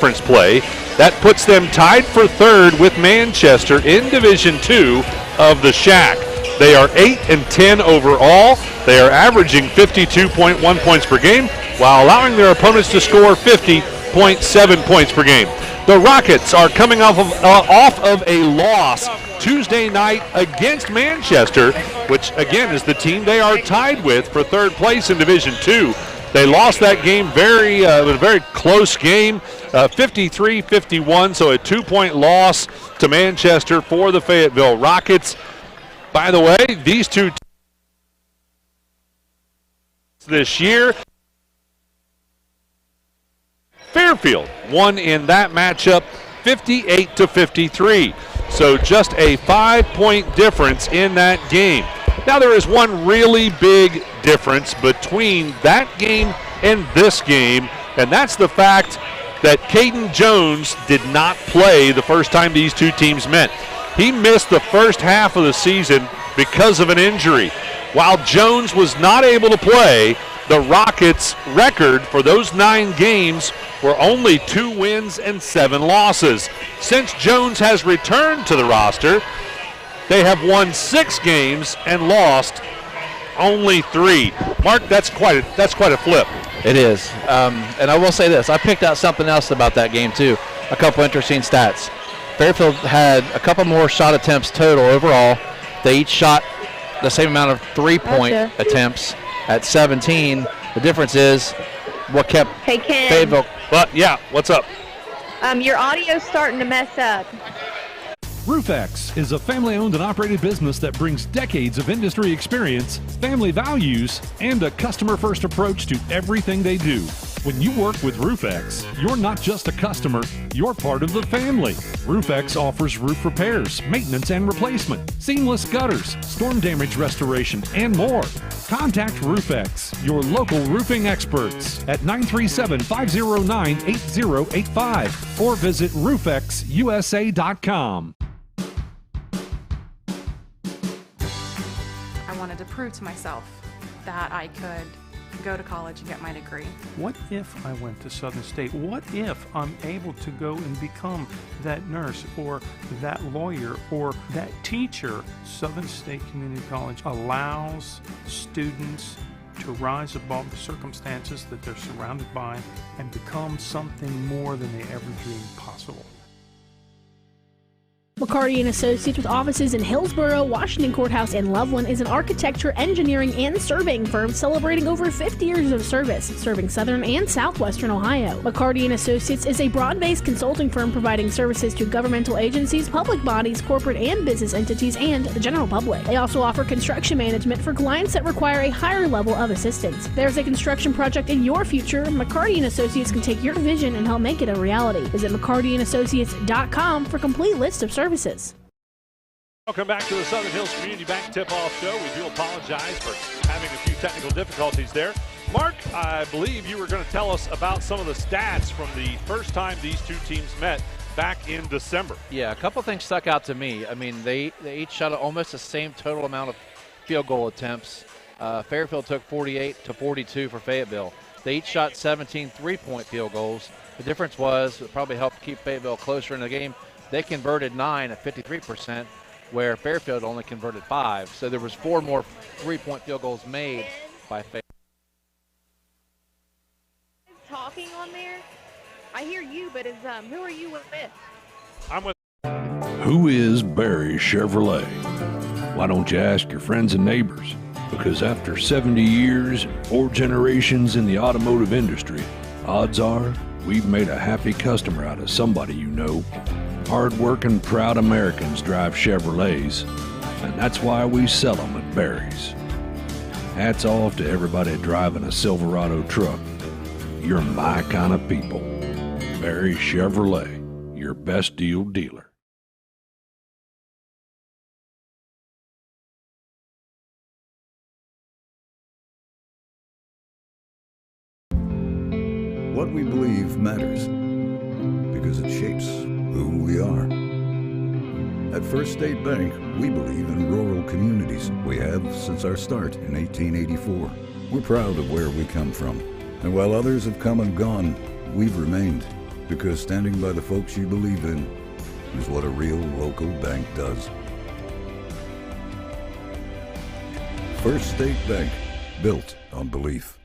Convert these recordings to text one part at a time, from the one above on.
conference play. That puts them tied for third with Manchester in Division II of the SHAC. They are 8-10 overall. They are averaging 52.1 points per game while allowing their opponents to score 50.7 points per game. The Rockets are coming off of a loss Tuesday night against Manchester, which again is the team they are tied with for third place in Division II. They lost that game it was a very close game, 53-51, so a 2-point loss to Manchester for the Fayetteville Rockets. By the way, these two teams this year, Fairfield won in that matchup 58-53. So just a 5-point difference in that game. Now there is one really big difference between that game and this game, and that's the fact that Caden Jones did not play the first time these two teams met. He missed the first half of the season because of an injury. While Jones was not able to play, the Rockets' record for those 9 games were only 2 wins and 7 losses. Since Jones has returned to the roster, they have won 6 games and lost only 3. Mark, that's quite a flip. It is. And I will say this. I picked out something else about that game, too. A couple interesting stats. Fairfield had a couple more shot attempts total overall. They each shot the same amount of 3-point attempts at 17. The difference is what kept Fayetteville. But yeah, what's up? Your audio's starting to mess up. RoofX is a family-owned and operated business that brings decades of industry experience, family values, and a customer-first approach to everything they do. When you work with RoofX, you're not just a customer, you're part of the family. RoofX offers roof repairs, maintenance and replacement, seamless gutters, storm damage restoration, and more. Contact RoofX, your local roofing experts, at 937-509-8085 or visit roofxusa.com. I wanted to prove to myself that I could go to college and get my degree. What if I went to Southern State? What if I'm able to go and become that nurse or that lawyer or that teacher? Southern State Community College allows students to rise above the circumstances that they're surrounded by and become something more than they ever dreamed possible. McCarty & Associates, with offices in Hillsborough, Washington Courthouse, and Loveland, is an architecture, engineering, and surveying firm celebrating over 50 years of service, serving southern and southwestern Ohio. McCarty & Associates is a broad-based consulting firm providing services to governmental agencies, public bodies, corporate and business entities, and the general public. They also offer construction management for clients that require a higher level of assistance. If there's a construction project in your future, McCarty & Associates can take your vision and help make it a reality. Visit McCartyandAssociates.com for a complete list of services. Welcome back to the Southern Hills Community Bank Tip-Off Show. We do apologize for having a few technical difficulties there. Mark, I believe you were going to tell us about some of the stats from the first time these two teams met back in December. Yeah, a couple things stuck out to me. I mean, they each shot almost the same total amount of field goal attempts. Fairfield took 48-42 for Fayetteville. They each shot 17 3-point field goals. The difference was, it probably helped keep Fayetteville closer in the game, they converted 9 at 53%, where Fairfield only converted 5. So there was 4 more 3-point field goals made by Fairfield. Talking on there? I hear you, but who are you with? I'm with. Who is Barry Chevrolet? Why don't you ask your friends and neighbors? Because after 70 years and 4 generations in the automotive industry, odds are we've made a happy customer out of somebody you know. Hard-working, proud Americans drive Chevrolets, and that's why we sell them at Barry's. Hats off to everybody driving a Silverado truck. You're my kind of people. Barry Chevrolet, your best deal dealer. What we believe matters because it shapes who we are. At First State Bank, we believe in rural communities. We have since our start in 1884. We're proud of where we come from. And while others have come and gone, we've remained. Because standing by the folks you believe in is what a real local bank does. First State Bank, built on belief.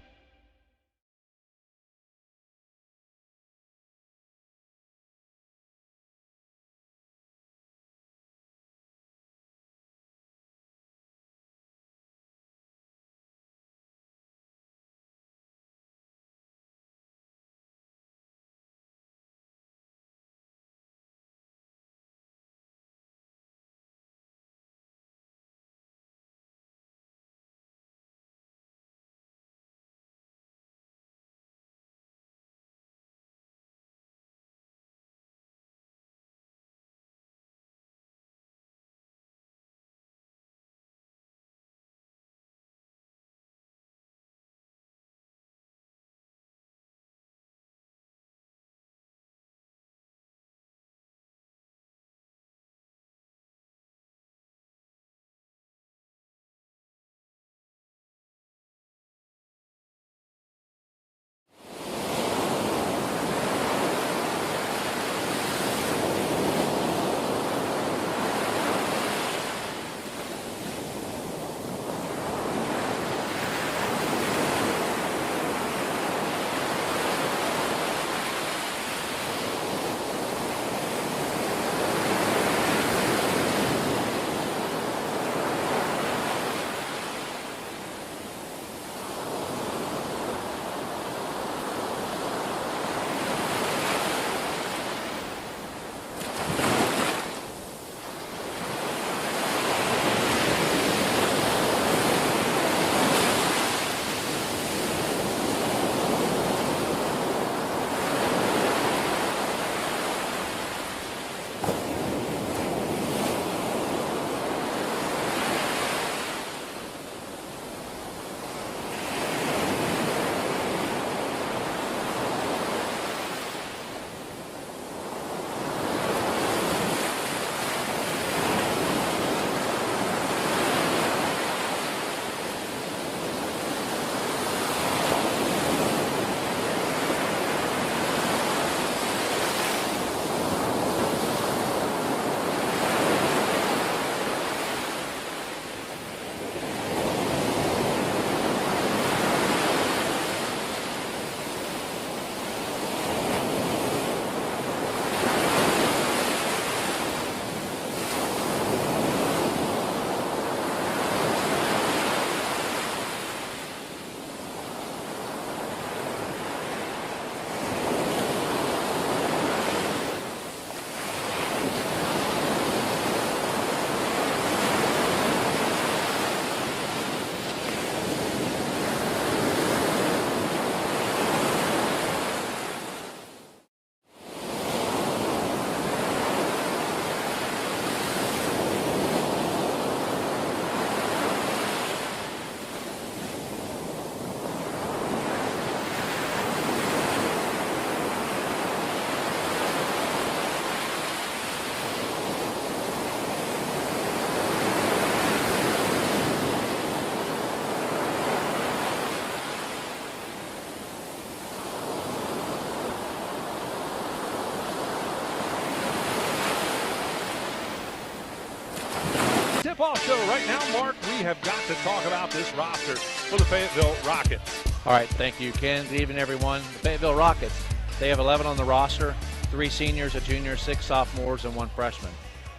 Tip-off show right now, Mark. We have got to talk about this roster for the Fayetteville Rockets. All right, thank you, Ken. Good evening, everyone. The Fayetteville Rockets, they have 11 on the roster, 3 seniors, a junior, 6 sophomores, and 1 freshman.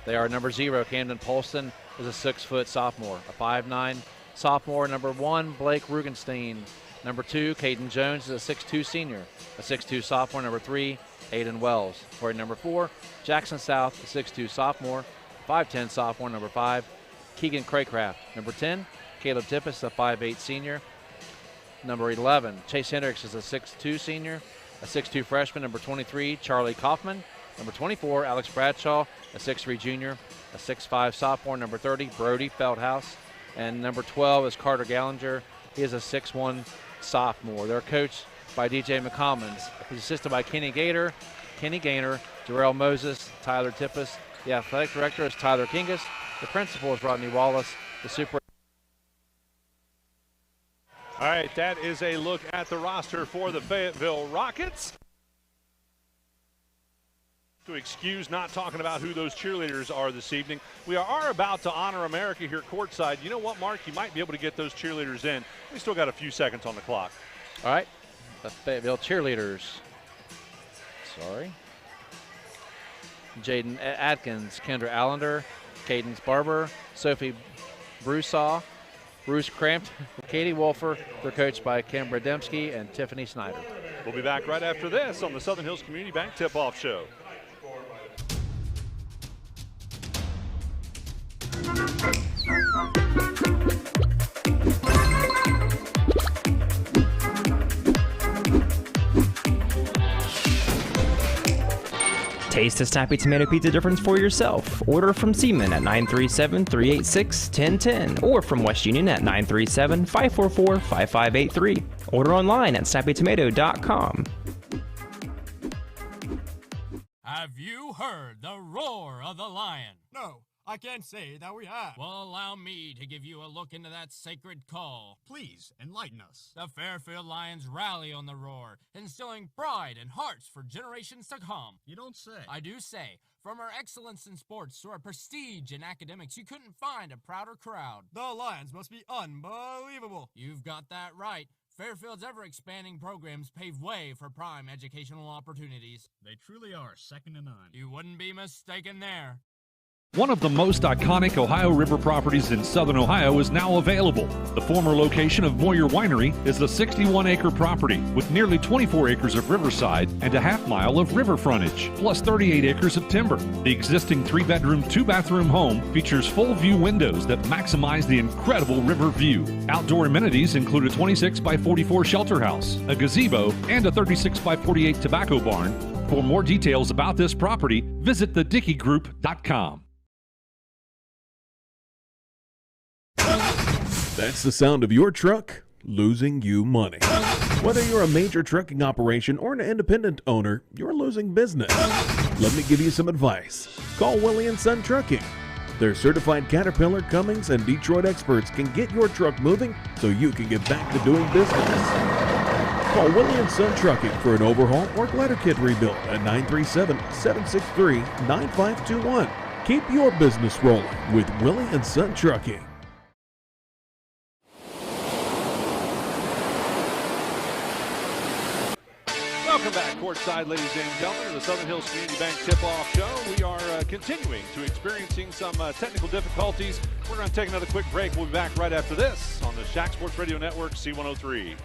They are number 0, Camden Polston, is a 6-foot sophomore. A 5'9" sophomore. Number 1, Blake Rugenstein. Number 2, Caden Jones, is a 6'2" senior. A 6'2" sophomore. Number 3, Aiden Wells. For number 4, Jackson South, a 6'2" sophomore. 5'10" sophomore. Number 5, Keegan Craycraft. Number 10, Caleb Tippis, a 5'8" senior. Number 11, Chase Hendricks is a 6'2" senior. A 6'2" freshman. Number 23, Charlie Kaufman. Number 24, Alex Bradshaw, a 6'3" junior. A 6'5" sophomore. Number 30, Brody Feldhouse. And number 12 is Carter Gallinger. He is a 6'1" sophomore. They're coached by DJ McCommons. He's assisted by Kenny Gaynor, Jarrell Moses, Tyler Tippis. The athletic director is Tyler Kingus. The principal is Rodney Wallace. The super. All right, that is a look at the roster for the Fayetteville Rockets. To excuse not talking about who those cheerleaders are this evening. We are about to honor America here courtside. You know what, Mark? You might be able to get those cheerleaders in. We still got a few seconds on the clock. All right, the Fayetteville cheerleaders. Sorry. Jaden Atkins, Kendra Allender, Cadence Barber, Sophie Broussard, Bruce Crampton, Katie Wolfer. They're coached by Kim Brademski and Tiffany Snyder. We'll be back right after this on the Southern Hills Community Bank Tip-Off Show. Taste the Snappy Tomato Pizza difference for yourself. Order from Seaman at 937-386-1010 or from West Union at 937-544-5583. Order online at snappytomato.com. Have you heard the roar of the lion? No, I can't say that we have. Well, allow me to give you a look into that sacred call. Please, enlighten us. The Fairfield Lions rally on the roar, instilling pride and hearts for generations to come. You don't say. I do say. From our excellence in sports to our prestige in academics, you couldn't find a prouder crowd. The Lions must be unbelievable. You've got that right. Fairfield's ever-expanding programs pave way for prime educational opportunities. They truly are second to none. You wouldn't be mistaken there. One of the most iconic Ohio River properties in southern Ohio is now available. The former location of Moyer Winery is a 61-acre property with nearly 24 acres of riverside and a half-mile of river frontage, plus 38 acres of timber. The existing 3-bedroom, 2-bathroom home features full-view windows that maximize the incredible river view. Outdoor amenities include a 26-by-44 shelter house, a gazebo, and a 36-by-48 tobacco barn. For more details about this property, visit thedickeygroup.com. That's the sound of your truck losing you money. Whether you're a major trucking operation or an independent owner, you're losing business. Let me give you some advice. Call Willie & Son Trucking. Their certified Caterpillar, Cummins, and Detroit experts can get your truck moving so you can get back to doing business. Call Willie & Son Trucking for an overhaul or glider kit rebuild at 937-763-9521. Keep your business rolling with Willie & Son Trucking. Welcome back, courtside, ladies and gentlemen, to the Southern Hills Community Bank Tip-Off Show. We are continuing to experiencing some technical difficulties. We're going to take another quick break. We'll be back right after this on the SHAC Sports Radio Network, C103.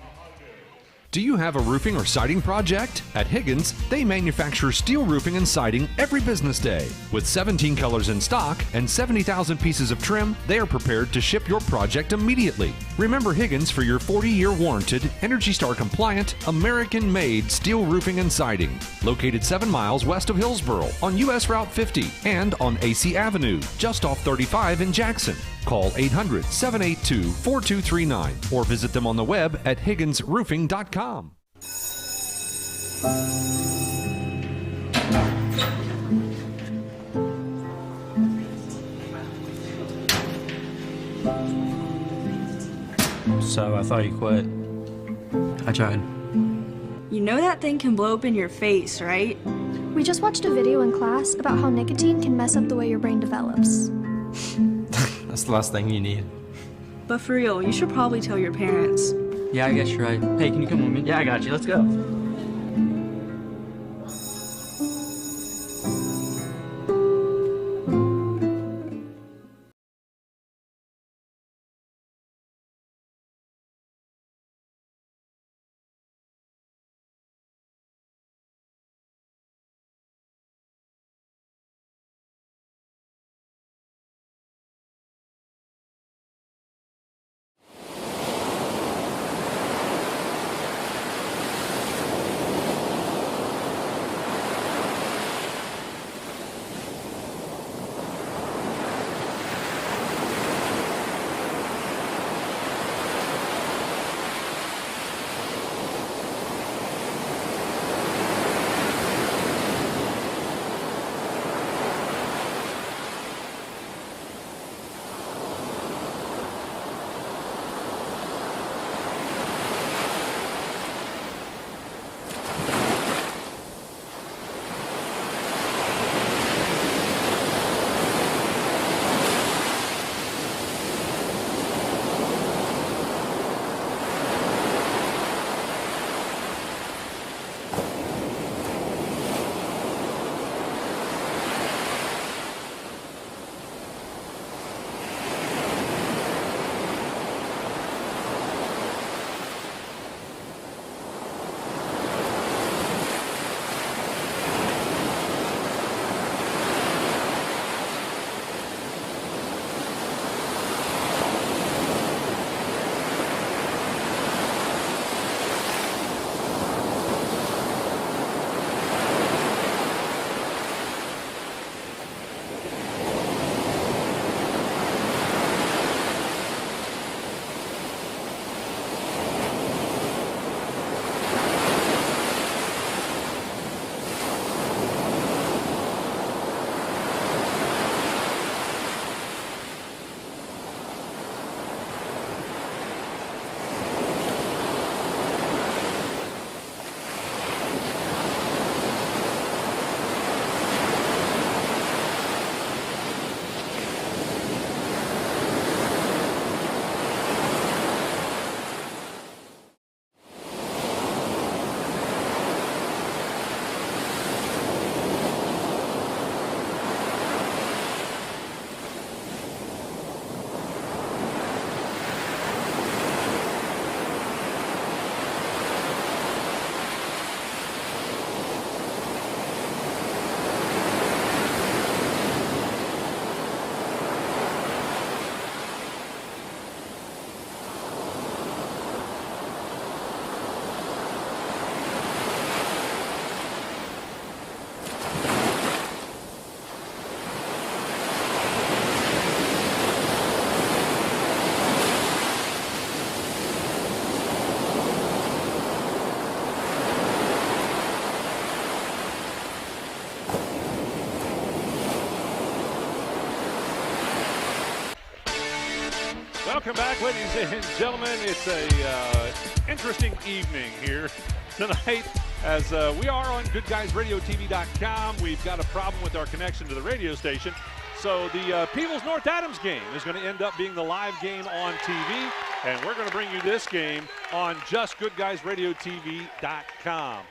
Do you have a roofing or siding project? At Higgins, they manufacture steel roofing and siding every business day. With 17 colors in stock and 70,000 pieces of trim, they are prepared to ship your project immediately. Remember Higgins for your 40-year warranted, Energy Star compliant, American-made steel roofing and siding. Located 7 miles west of Hillsboro on US Route 50 and on AC Avenue, just off 35 in Jackson. Call 800-782-4239 or visit them on the web at higginsroofing.com. So I thought you quit. I tried. You know that thing can blow up in your face, right? We just watched a video in class about how nicotine can mess up the way your brain develops. That's the last thing you need. But for real, you should probably tell your parents. Yeah, I guess you're right. Hey, can you come with me? Yeah, I got you. Let's go. Welcome back, ladies and gentlemen. It's a interesting evening here tonight as we are on Goodguysradiotv.com. We've got a problem with our connection to the radio station. So the Peebles-North Adams game is going to end up being the live game on TV, and we're going to bring you this game on just Goodguysradiotv.com.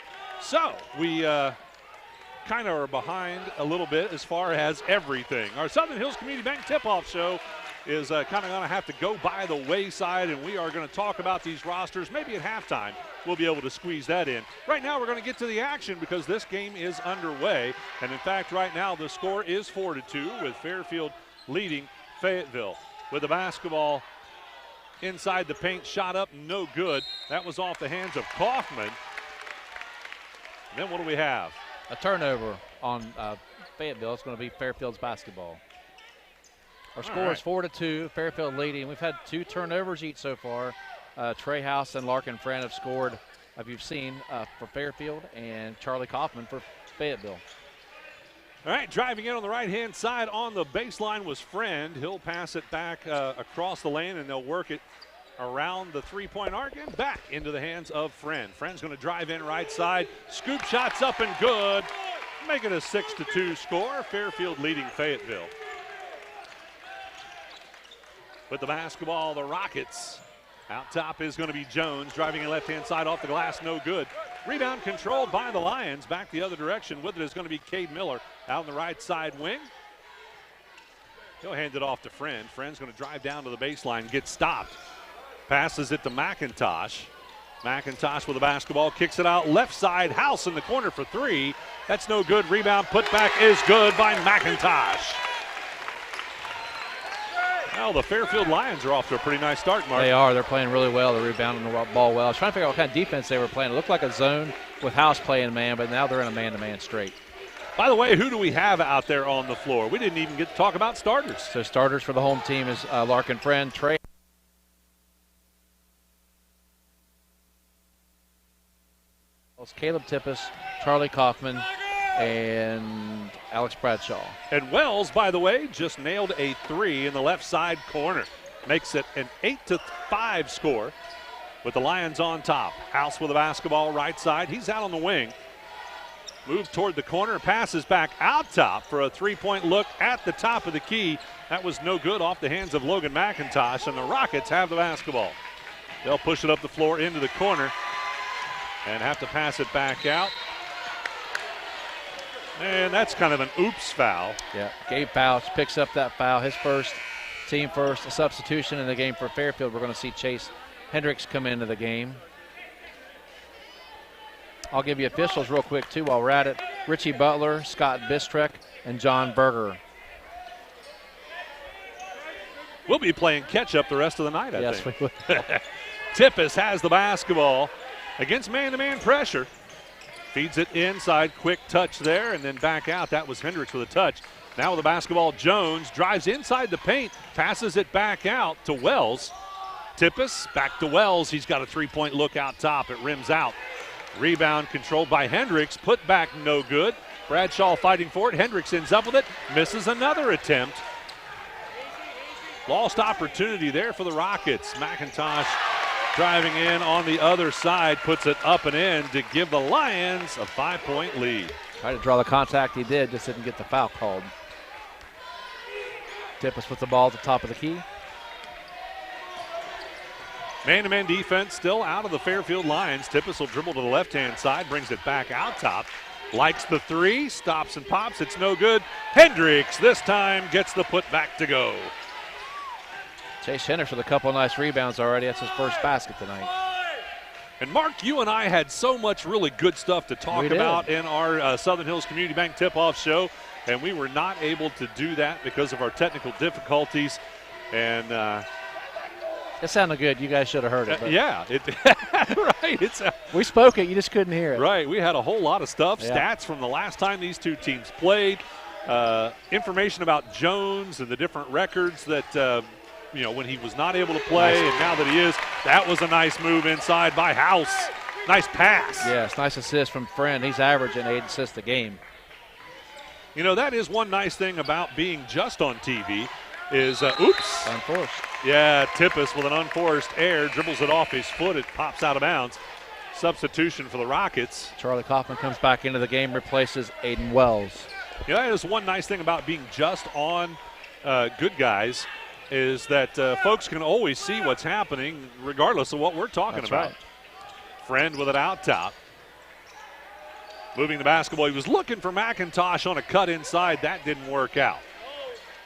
So we kind of are behind a little bit as far as everything. Our Southern Hills Community Bank tip-off show is kind of going to have to go by the wayside, and we are going to talk about these rosters. Maybe at halftime we'll be able to squeeze that in. Right now we're going to get to the action because this game is underway, and in fact right now the score is 4-2 with Fairfield leading Fayetteville. With the basketball inside the paint, shot up, no good. That was off the hands of Kaufman. And then what do we have? A turnover on Fayetteville. It's going to be Fairfield's basketball. Our score is 4-2, Fairfield leading. We've had 2 turnovers each so far. Trey House and Larkin Friend have scored, as you've seen, for Fairfield, and Charlie Kaufman for Fayetteville. All right, driving in on the right-hand side on the baseline was Friend. He'll pass it back across the lane, and they'll work it around the three-point arc and back into the hands of Friend. Friend's going to drive in right side. Scoop shots up and good. Make it a 6-2 score. Fairfield leading Fayetteville. With the basketball, the Rockets. Out top is going to be Jones, driving in left-hand side off the glass, no good. Rebound controlled by the Lions. Back the other direction with it is going to be Cade Miller out on the right side wing. He'll hand it off to Friend. Friend's going to drive down to the baseline, get stopped. Passes it to McIntosh. McIntosh with the basketball, kicks it out left side. House in the corner for 3. That's no good. Rebound put back is good by McIntosh. Well, the Fairfield Lions are off to a pretty nice start, Mark. They are. They're playing really well. They're rebounding the ball well. I was trying to figure out what kind of defense they were playing. It looked like a zone with House playing man, but now they're in a man-to-man straight. By the way, who do we have out there on the floor? We didn't even get to talk about starters. So starters for the home team is Larkin Friend, Trey. Caleb Tippis, Charlie Kaufman, and Alex Bradshaw. And Wells, by the way, just nailed a 3 in the left side corner. Makes it an 8-5 score with the Lions on top. House with the basketball right side. He's out on the wing. Moves toward the corner, passes back out top for a 3-point look at the top of the key. That was no good off the hands of Logan McIntosh, and the Rockets have the basketball. They'll push it up the floor into the corner and have to pass it back out. And that's kind of an oops foul. Yeah, Gabe Pouch picks up that foul, his first, team first. A substitution in the game for Fairfield. We're going to see Chase Hendricks come into the game. I'll give you officials real quick, too, while we're at it. Richie Butler, Scott Bistrek, and John Berger. We'll be playing catch-up the rest of the night, I think. Yes, we will. Tippis has the basketball against man-to-man pressure. Feeds it inside, quick touch there, and then back out. That was Hendricks with a touch. Now with the basketball, Jones drives inside the paint, passes it back out to Wells. Tippis back to Wells. He's got a 3-point look out top. It rims out. Rebound controlled by Hendricks. Put back no good. Bradshaw fighting for it. Hendricks ends up with it. Misses another attempt. Lost opportunity there for the Rockets. McIntosh driving in on the other side, puts it up and in to give the Lions a 5-point lead. Tried to draw the contact, he did, just didn't get the foul called. Tippis with the ball at the top of the key. Man-to-man defense still out of the Fairfield Lions. Tippis will dribble to the left-hand side, brings it back out top. Likes the 3, stops and pops, it's no good. Hendricks this time gets the putback to go. Chase Hendricks with a couple of nice rebounds already. That's his first basket tonight. And Mark, you and I had so much really good stuff to talk about in our Southern Hills Community Bank tip-off show, and we were not able to do that because of our technical difficulties. And it sounded good. You guys should have heard it. Yeah, right. We spoke it. You just couldn't hear it. Right. We had a whole lot of stuff, stats from the last time these two teams played, information about Jones and the different records that when he was not able to play, and now that he is, that was a nice move inside by House. Nice pass. Yes, nice assist from Friend. He's averaging 8 assists a game. That is one nice thing about being just on TV is, oops. Unforced. Yeah, Tippis with an unforced error, dribbles it off his foot. It pops out of bounds. Substitution for the Rockets. Charlie Kaufman comes back into the game, replaces Aiden Wells. You know, that is one nice thing about being just on Good Guys is that folks can always see what's happening regardless of what we're talking That's about. Right. Friend with it out top. Moving the basketball. He was looking for McIntosh on a cut inside. That didn't work out.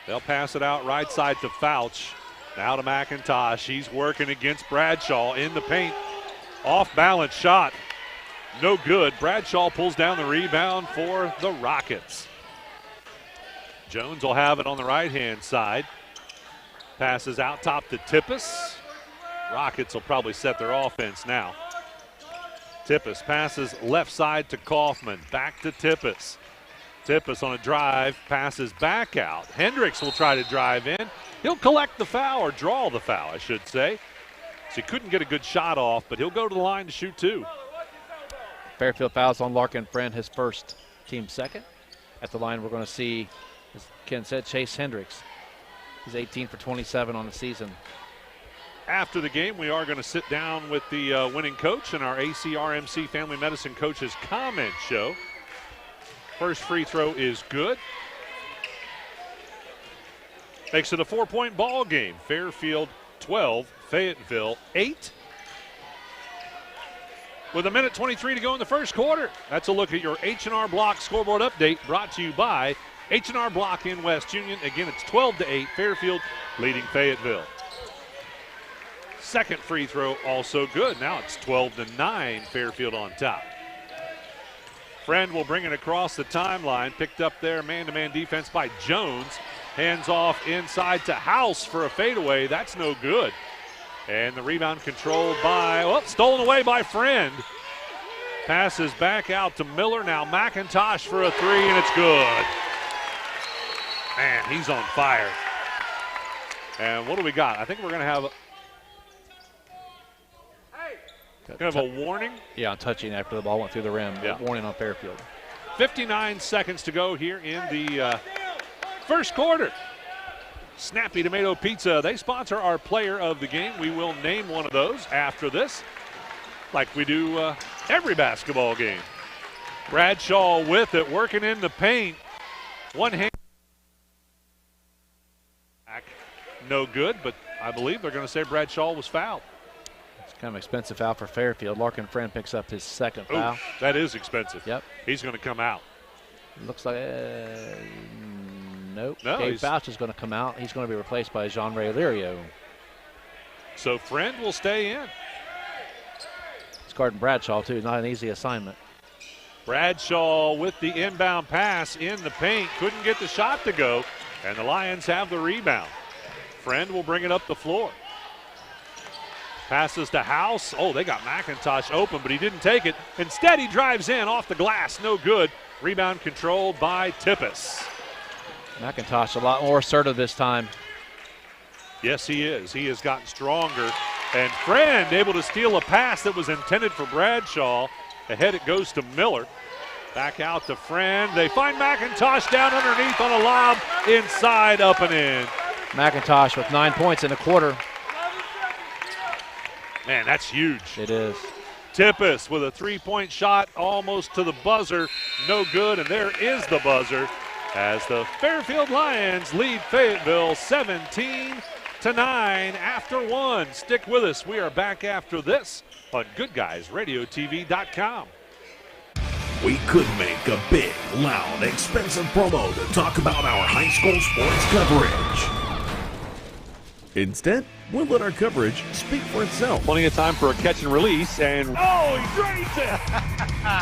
They'll pass it out right side to Fouch. Now to McIntosh. He's working against Bradshaw in the paint. Off balance shot. No good. Bradshaw pulls down the rebound for the Rockets. Jones will have it on the right-hand side. Passes out top to Tippis. Rockets will probably set their offense now. Tippis passes left side to Kaufman. Back to Tippis. Tippis on a drive, passes back out. Hendricks will try to drive in. He'll collect the foul, or draw the foul, I should say. So he couldn't get a good shot off, but he'll go to the line to shoot two. Fairfield fouls on Larkin Friend, his first, team second. At the line, we're going to see, as Ken said, Chase Hendricks. He's 18 for 27 on the season. After the game, we are going to sit down with the winning coach in our ACRMC Family Medicine Coaches Comment Show. First free throw is good. Makes it a 4-point ball game. Fairfield 12, Fayetteville 8. With a minute 23 to go in the first quarter. That's a look at your H&R Block scoreboard update brought to you by H&R Block in West Union. Again, it's 12-8, Fairfield leading Fayetteville. Second free throw also good. Now it's 12-9, Fairfield on top. Friend will bring it across the timeline. Picked up there, man-to-man defense by Jones. Hands off inside to House for a fadeaway. That's no good. And the rebound controlled by, stolen away by Friend. Passes back out to Miller. Now McIntosh for a three, and it's good. Man, he's on fire. And what do we got? I think we're going to have a warning. Yeah, on touching after the ball went through the rim. Yeah. Warning on Fairfield. 59 seconds to go here in the first quarter. Snappy Tomato Pizza, they sponsor our player of the game. We will name one of those after this, like we do every basketball game. Bradshaw with it, working in the paint. One hand. No good, but I believe they're going to say Bradshaw was fouled. It's kind of an expensive foul for Fairfield. Larkin Friend picks up his second foul. Ooh, that is expensive. Yep. He's going to come out. Looks like, nope. No, Gabe Fouch is going to come out. He's going to be replaced by Jean-Ray Lirio. So Friend will stay in. He's guarding Bradshaw, too. Not an easy assignment. Bradshaw with the inbound pass in the paint. Couldn't get the shot to go, and the Lions have the rebound. Friend will bring it up the floor. Passes to House. Oh, they got McIntosh open, but he didn't take it. Instead, he drives in off the glass. No good. Rebound controlled by Tippis. McIntosh a lot more assertive this time. Yes, he is. He has gotten stronger. And Friend able to steal a pass that was intended for Bradshaw. Ahead it goes to Miller. Back out to Friend. They find McIntosh down underneath on a lob. Inside, up and in. McIntosh with 9 points in the quarter. Man, that's huge. It is. Tippis with a three-point shot almost to the buzzer. No good, and there is the buzzer as the Fairfield Lions lead Fayetteville 17-9 after one. Stick with us. We are back after this on Goodguysradiotv.com. We could make a big, loud, expensive promo to talk about our high school sports coverage. Instead, we'll let our coverage speak for itself. Plenty of time for a catch and release, and oh, he drains it!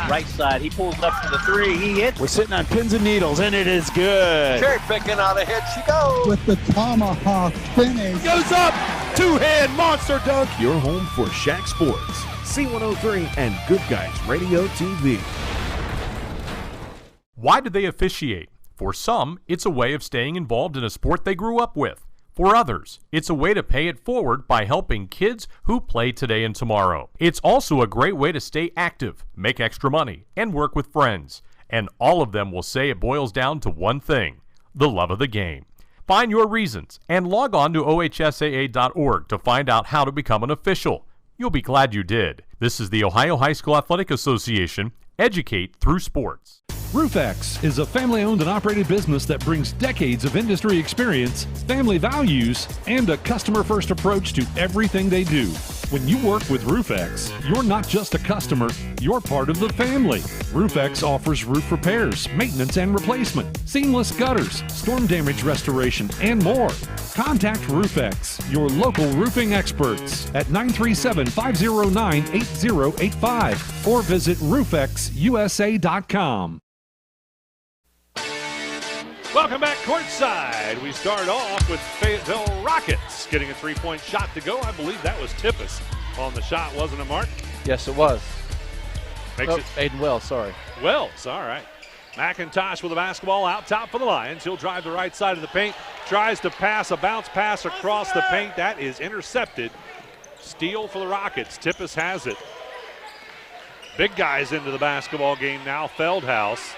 Right side, he pulls up for the three, he hits. We're sitting on pins and needles, and it is good. Cherry picking out ahead she goes. With the tomahawk finish. Goes up, two-hand monster dunk. Your home for SHAC Sports, C103, and Good Guys Radio TV. Why do they officiate? For some, it's a way of staying involved in a sport they grew up with. For others, it's a way to pay it forward by helping kids who play today and tomorrow. It's also a great way to stay active, make extra money, and work with friends. And all of them will say it boils down to one thing: the love of the game. Find your reasons and log on to ohsaa.org to find out how to become an official. You'll be glad you did. This is the Ohio High School Athletic Association. Educate through sports. RoofX is a family-owned and operated business that brings decades of industry experience, family values, and a customer-first approach to everything they do. When you work with RoofX, you're not just a customer, you're part of the family. RoofX offers roof repairs, maintenance and replacement, seamless gutters, storm damage restoration, and more. Contact RoofX, your local roofing experts, at 937-509-8085 or visit roofxusa.com. Welcome back courtside. We start off with Fayetteville Rockets getting a three-point shot to go. I believe that was Tippis on the shot, wasn't it, Mark? Yes, it was. Makes it Aiden Wells, sorry. Wells, all right. McIntosh with the basketball out top for the Lions. He'll drive the right side of the paint, tries to pass a bounce pass across the paint. That is intercepted. Steal for the Rockets. Tippis has it. Big guys into the basketball game now. Feldhaus,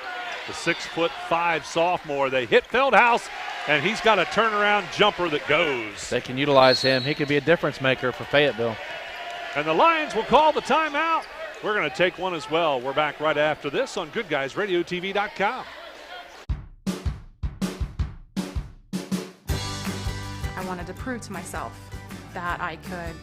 the 6'5" sophomore. They hit Feldhaus, and he's got a turnaround jumper that goes. They can utilize him. He could be a difference maker for Fayetteville. And the Lions will call the timeout. We're going to take one as well. We're back right after this on GoodGuysRadioTV.com. I wanted to prove to myself that I could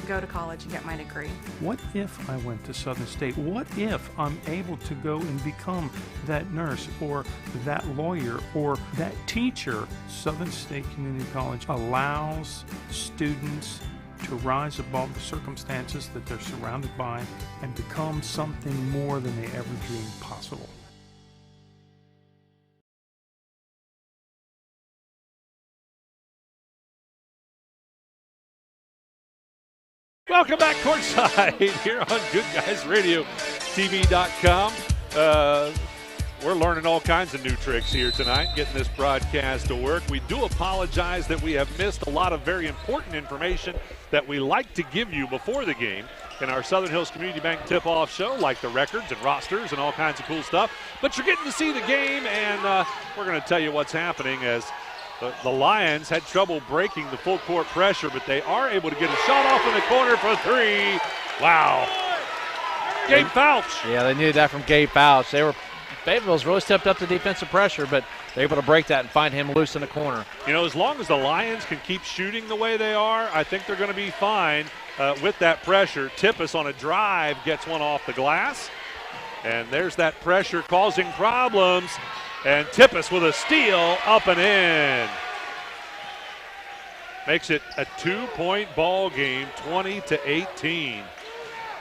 go to college and get my degree. What if I went to Southern State? What if I'm able to go and become that nurse or that lawyer or that teacher? Southern State Community College allows students to rise above the circumstances that they're surrounded by and become something more than they ever dreamed possible. Welcome back courtside here on GoodGuysRadioTV.com. We're learning all kinds of new tricks here tonight, getting this broadcast to work. We do apologize that we have missed a lot of very important information that we like to give you before the game in our Southern Hills Community Bank tip-off show, like the records and rosters and all kinds of cool stuff. But you're getting to see the game, and we're going to tell you what's happening as the Lions had trouble breaking the full court pressure, but they are able to get a shot off in the corner for three. Wow. Gabe Fouch. Yeah, they needed that from Gabe Fouch. Fayetteville's really stepped up to defensive pressure, but they're able to break that and find him loose in the corner. You know, as long as the Lions can keep shooting the way they are, I think they're going to be fine with that pressure. Tippis on a drive gets one off the glass, and there's that pressure causing problems. And Tippis with a steal up and in. Makes it a 2-point ball game, 20-18.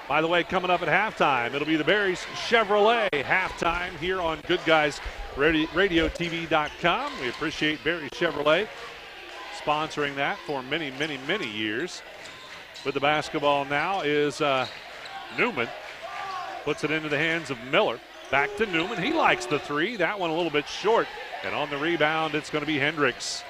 By the way, coming up at halftime, it'll be the Barry's Chevrolet halftime here on GoodGuysRadioTV.com. We appreciate Barry Chevrolet sponsoring that for many, many, many years. With the basketball now is Newman. Puts it into the hands of Miller. Back to Newman. He likes the three. That one a little bit short. And on the rebound, it's going to be Hendricks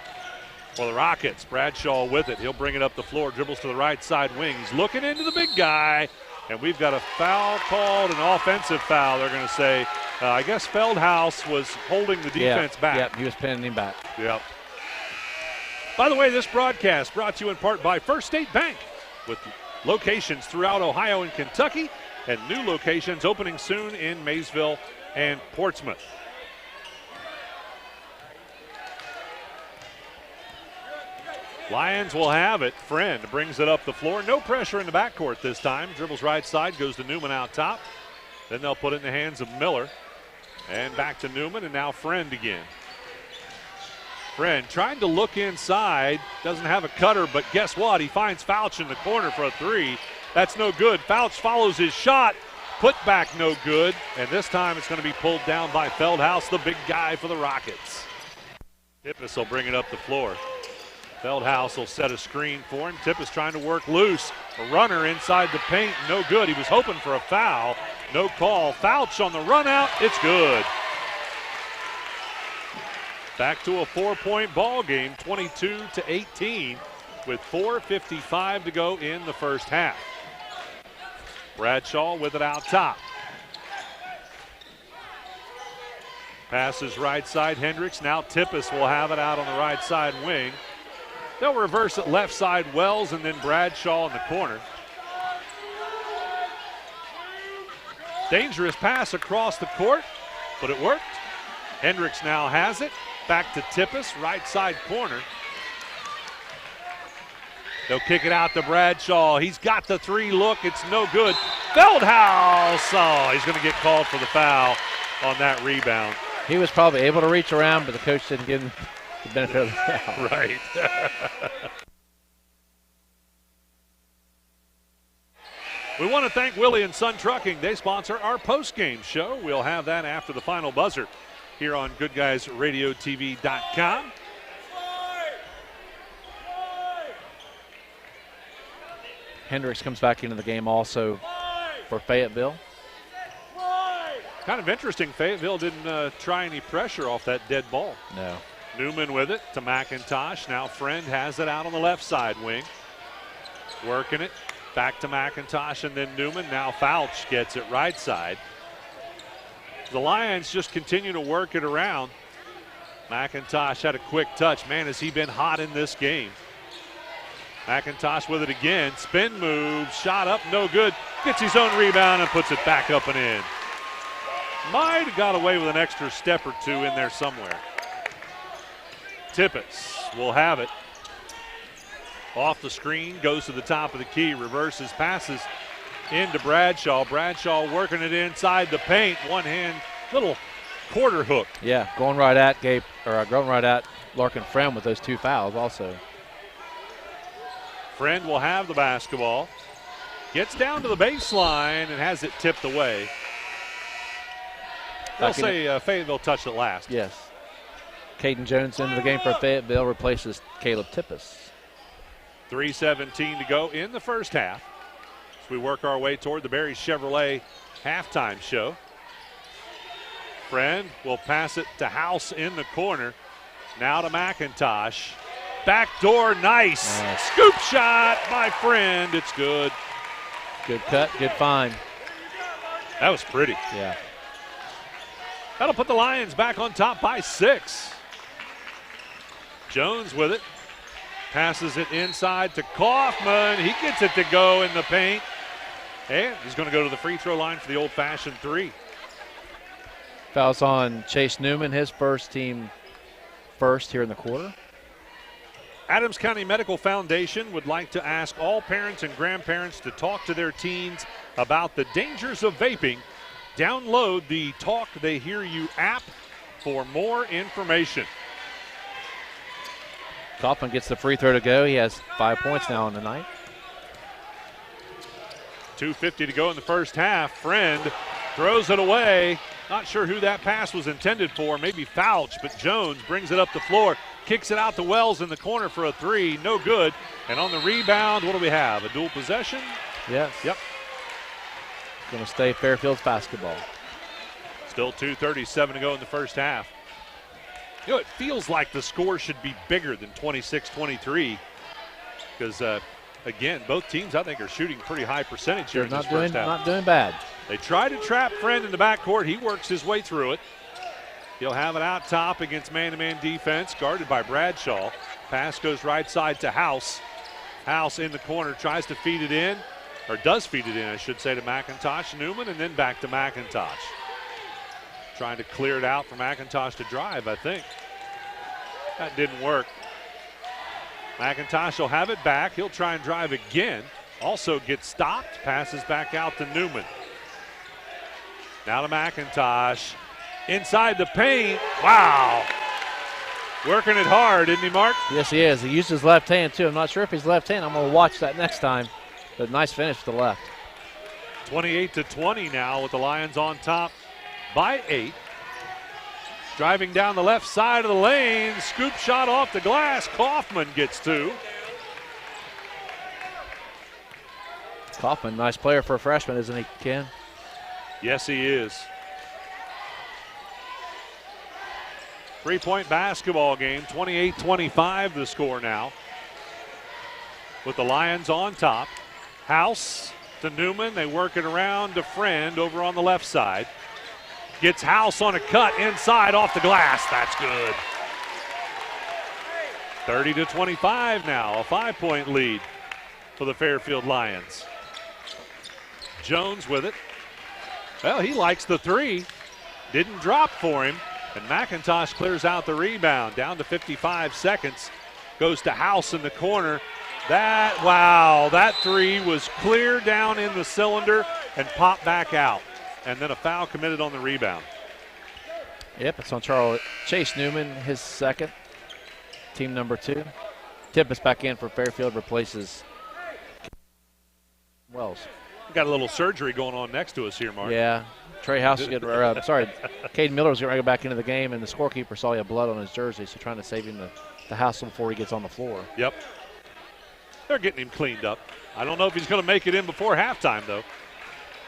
for the Rockets. Bradshaw with it. He'll bring it up the floor. Dribbles to the right side wing. He's looking into the big guy. And we've got a foul called, an offensive foul, they're going to say. I guess Feldhaus was holding the defense back. Yep, he was pinning him back. Yep. By the way, this broadcast brought to you in part by First State Bank, with locations throughout Ohio and Kentucky, and new locations opening soon in Maysville and Portsmouth. Lions will have it. Friend brings it up the floor. No pressure in the backcourt this time. Dribbles right side, goes to Newman out top. Then they'll put it in the hands of Miller. And back to Newman, and now Friend again. Friend trying to look inside. Doesn't have a cutter, but guess what? He finds Fouch in the corner for a three. That's no good. Fouch follows his shot. Put back no good. And this time it's going to be pulled down by Feldhaus, the big guy for the Rockets. Tippis will bring it up the floor. Feldhaus will set a screen for him. Tippis trying to work loose. A runner inside the paint. No good. He was hoping for a foul. No call. Fouch on the run out. It's good. Back to a 4-point ball game, 22-18, with 4:55 to go in the first half. Bradshaw with it out top. Passes right side, Hendricks. Now Tippis will have it out on the right side wing. They'll reverse it left side, Wells, and then Bradshaw in the corner. Dangerous pass across the court, but it worked. Hendricks now has it. Back to Tippis, right side corner. They'll kick it out to Bradshaw. He's got the three look. It's no good. Feldhaus. Oh, he's going to get called for the foul on that rebound. He was probably able to reach around, but the coach didn't give him the benefit of the foul. Right. We want to thank Willie and Son Trucking. They sponsor our post-game show. We'll have that after the final buzzer here on Goodguysradiotv.com. Hendricks comes back into the game also for Fayetteville. Kind of interesting, Fayetteville didn't try any pressure off that dead ball. No. Newman with it to McIntosh. Now Friend has it out on the left side wing. Working it. Back to McIntosh and then Newman. Now Fouch gets it right side. The Lions just continue to work it around. McIntosh had a quick touch. Man, has he been hot in this game. McIntosh with it again. Spin move. Shot up. No good. Gets his own rebound and puts it back up and in. Might have got away with an extra step or two in there somewhere. Tippis will have it. Off the screen, goes to the top of the key, reverses, passes into Bradshaw. Bradshaw working it inside the paint. One hand, little quarter hook. Yeah, going right at Larkin Friend with those two fouls also. Friend will have the basketball. Gets down to the baseline and has it tipped away. They'll say Fayetteville touched it last. Yes. Caden Jones into the game for Fayetteville, replaces Caleb Tippis. 3:17 to go in the first half as we work our way toward the Barry Chevrolet halftime show. Friend will pass it to House in the corner. Now to McIntosh. Backdoor, nice. Scoop shot by Friend. It's good. Good cut, good find. That was pretty. Yeah. That'll put the Lions back on top by 6. Jones with it. Passes it inside to Kaufman. He gets it to go in the paint. And he's going to go to the free throw line for the old-fashioned 3. Fouls on Chase Newman, his first team first here in the quarter. Adams County Medical Foundation would like to ask all parents and grandparents to talk to their teens about the dangers of vaping. Download the Talk They Hear You app for more information. Kaufman gets the free throw to go. He has 5 points now on the night. 2:50 to go in the first half. Friend throws it away. Not sure who that pass was intended for. Maybe Fouch, but Jones brings it up the floor. Kicks it out to Wells in the corner for a 3. No good. And on the rebound, what do we have? A dual possession? Yes. Yep. Going to stay Fairfield's basketball. Still 2:37 to go in the first half. You know, it feels like the score should be bigger than 26-23 because, again, both teams, I think, are shooting pretty high percentage here in this first half. Not doing bad. They try to trap Friend in the backcourt. He works his way through it. He'll have it out top against man-to-man defense, guarded by Bradshaw. Pass goes right side to House. House in the corner, tries to feed it in, or does feed it in, I should say, to McIntosh. Newman, and then back to McIntosh. Trying to clear it out for McIntosh to drive, I think. That didn't work. McIntosh will have it back. He'll try and drive again. Also gets stopped. Passes back out to Newman. Now to McIntosh. Inside the paint. Wow. Working it hard, isn't he, Mark? Yes, he is. He used his left hand, too. I'm not sure if he's left hand. I'm going to watch that next time. But nice finish to the left. 28-20 now with the Lions on top by 8. Driving down the left side of the lane. Scoop shot off the glass. Kaufman gets 2. Kaufman, nice player for a freshman, isn't he, Ken? Yes, he is. 3-point basketball game. 28-25 the score now. With the Lions on top. House to Newman. They work it around to Friend over on the left side. Gets House on a cut inside off the glass. That's good. 30-25 now, a 5-point lead for the Fairfield Lions. Jones with it. Well, he likes the three. Didn't drop for him. And McIntosh clears out the rebound. Down to 55 seconds. Goes to House in the corner. That three was clear down in the cylinder and popped back out. And then a foul committed on the rebound. Yep, it's on Chase Newman, his second. Team number 2. Tippis back in for Fairfield, replaces Wells. We got a little surgery going on next to us here, Mark. Yeah. Trey House is getting Caden Miller was going to go back into the game, and the scorekeeper saw he had blood on his jersey, so trying to save him the hassle before he gets on the floor. Yep. They're getting him cleaned up. I don't know if he's going to make it in before halftime, though.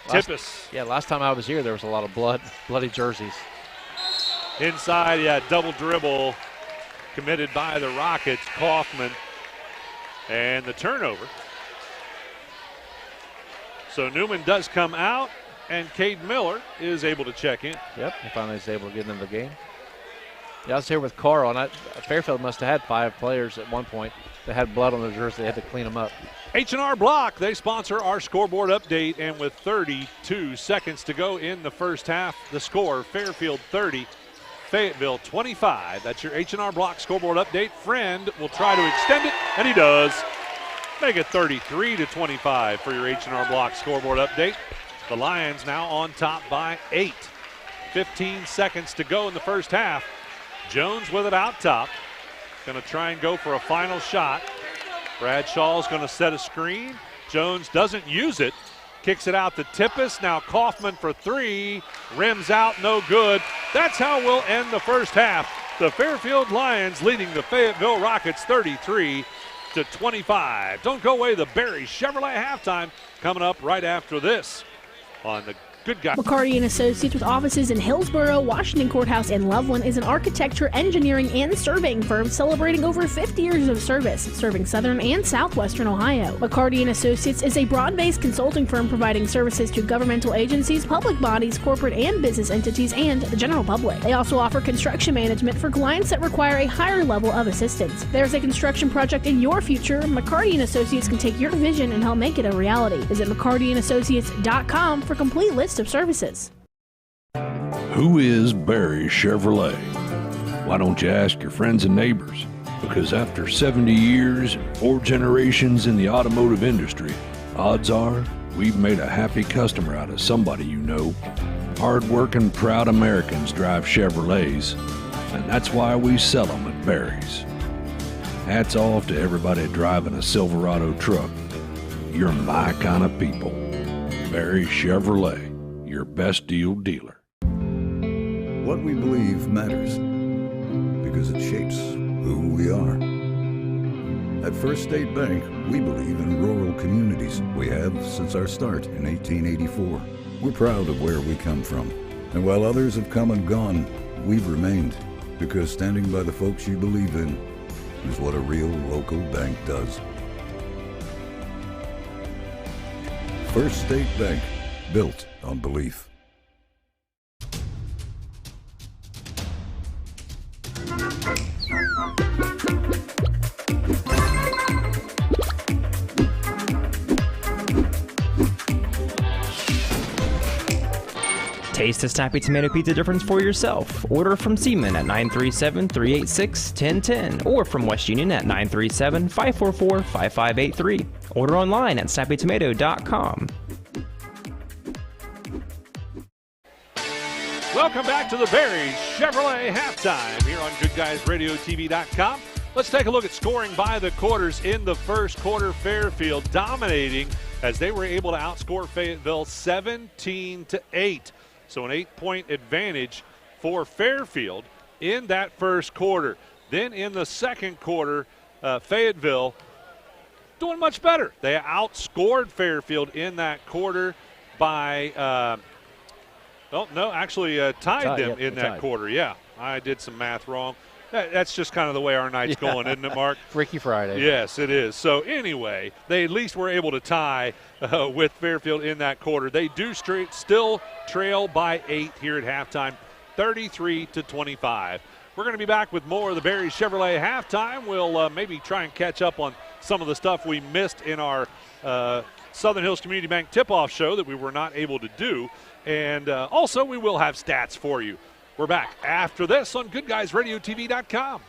Tippis. Yeah, last time I was here, there was a lot of bloody jerseys. Inside, double dribble committed by the Rockets. Kaufman. And the turnover. So Newman does come out, and Caden Miller is able to check in. Yep, he finally is able to get into the game. Yeah, I was here with Carl, and Fairfield must have had 5 players at one point that had blood on their jersey. They had to clean them up. H&R Block, they sponsor our scoreboard update, and with 32 seconds to go in the first half, the score, Fairfield 30, Fayetteville 25. That's your H&R Block scoreboard update. Friend will try to extend it, and he does. Make it 33-25 for your H&R Block scoreboard update. The Lions now on top by 8. 15 seconds to go in the first half. Jones with it out top. Going to try and go for a final shot. Bradshaw's going to set a screen. Jones doesn't use it. Kicks it out to Tippis. Now Kaufman for 3. Rims out, no good. That's how we'll end the first half. The Fairfield Lions leading the Fayetteville Rockets 33-25. Don't go away. The Barry Chevrolet halftime coming up right after this on the Good Guy. McCarty & Associates with offices in Hillsborough, Washington Courthouse, and Loveland is an architecture, engineering, and surveying firm celebrating over 50 years of service, serving southern and southwestern Ohio. McCarty & Associates is a broad-based consulting firm providing services to governmental agencies, public bodies, corporate and business entities, and the general public. They also offer construction management for clients that require a higher level of assistance. If there's a construction project in your future, McCarty & Associates can take your vision and help make it a reality. Visit McCartyandAssociates.com for complete list of services. Who is Barry Chevrolet? Why don't you ask your friends and neighbors? Because after 70 years and 4 generations in the automotive industry, odds are we've made a happy customer out of somebody you know. Hard-working, proud Americans drive Chevrolets, and that's why we sell them at Barry's. Hats off to everybody driving a Silverado truck. You're my kind of people. Barry Chevrolet, your best deal dealer. What we believe matters because it shapes who we are. At First State Bank, we believe in rural communities. We have since our start in 1884. We're proud of where we come from. And while others have come and gone, we've remained because standing by the folks you believe in is what a real local bank does. First State Bank, built on belief. Taste the snappy tomato pizza difference for yourself. Order from Seaman at 937-386-1010 or from West Union at 937-544-5583. Order online at snappytomato.com. Welcome back to the Barry Chevrolet halftime here on Goodguysradiotv.com. Let's take a look at scoring by the quarters in the first quarter. Fairfield dominating as they were able to outscore Fayetteville 17-8. So an 8-point advantage for Fairfield in that first quarter. Then in the second quarter, Fayetteville doing much better. They outscored Fairfield in that quarter by, tied them in that quarter. Yeah, I did some math wrong. That's just kind of the way our night's going, isn't it, Mark? Freaky Friday. Yes, it is. So anyway, they at least were able to tie with Fairfield in that quarter. They do still trail by 8 here at halftime, 33-25. We're going to be back with more of the Barry Chevrolet halftime. We'll maybe try and catch up on some of the stuff we missed in our Southern Hills Community Bank tip-off show that we were not able to do. And also, we will have stats for you. We're back after this on Goodguysradiotv.com.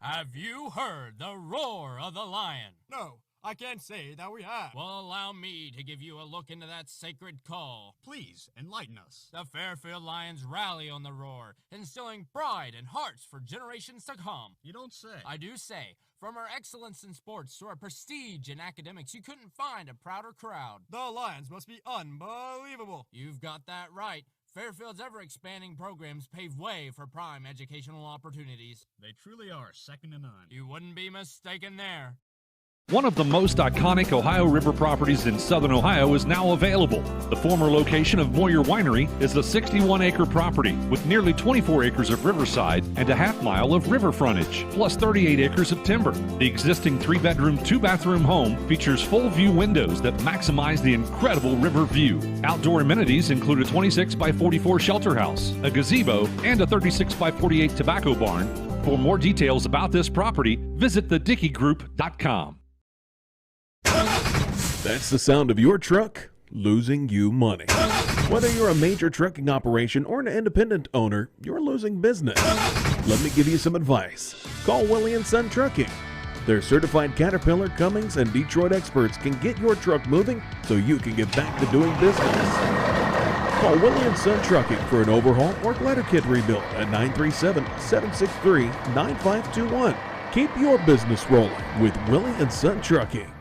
Have you heard the roar of the lion? No, I can't say that we have. Well, allow me to give you a look into that sacred call. Please, enlighten us. The Fairfield Lions rally on the roar, instilling pride and hearts for generations to come. You don't say. I do say. From our excellence in sports to our prestige in academics, you couldn't find a prouder crowd. The Lions must be unbelievable. You've got that right. Fairfield's ever-expanding programs pave way for prime educational opportunities. They truly are second to none. You wouldn't be mistaken there. One of the most iconic Ohio River properties in southern Ohio is now available. The former location of Moyer Winery is a 61-acre property with nearly 24 acres of riverside and a half-mile of river frontage, plus 38 acres of timber. The existing 3-bedroom, 2-bathroom home features full-view windows that maximize the incredible river view. Outdoor amenities include a 26-by-44 shelter house, a gazebo, and a 36-by-48 tobacco barn. For more details about this property, visit thedickeygroup.com. That's the sound of your truck losing you money. Whether you're a major trucking operation or an independent owner, you're losing business. Let me give you some advice. Call Willie & Son Trucking. Their certified Caterpillar, Cummins, and Detroit experts can get your truck moving so you can get back to doing business. Call Willie & Son Trucking for an overhaul or glider kit rebuild at 937-763-9521. Keep your business rolling with Willie & Son Trucking.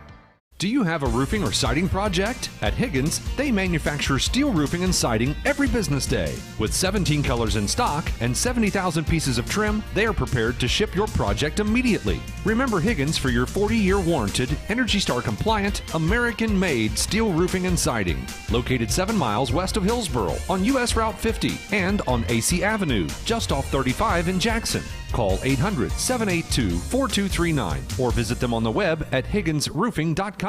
Do you have a roofing or siding project? At Higgins, they manufacture steel roofing and siding every business day. With 17 colors in stock and 70,000 pieces of trim, they are prepared to ship your project immediately. Remember Higgins for your 40-year warranted, ENERGY STAR compliant, American-made steel roofing and siding. Located 7 miles west of Hillsboro on US Route 50 and on AC Avenue, just off 35 in Jackson. Call 800-782-4239 or visit them on the web at higginsroofing.com.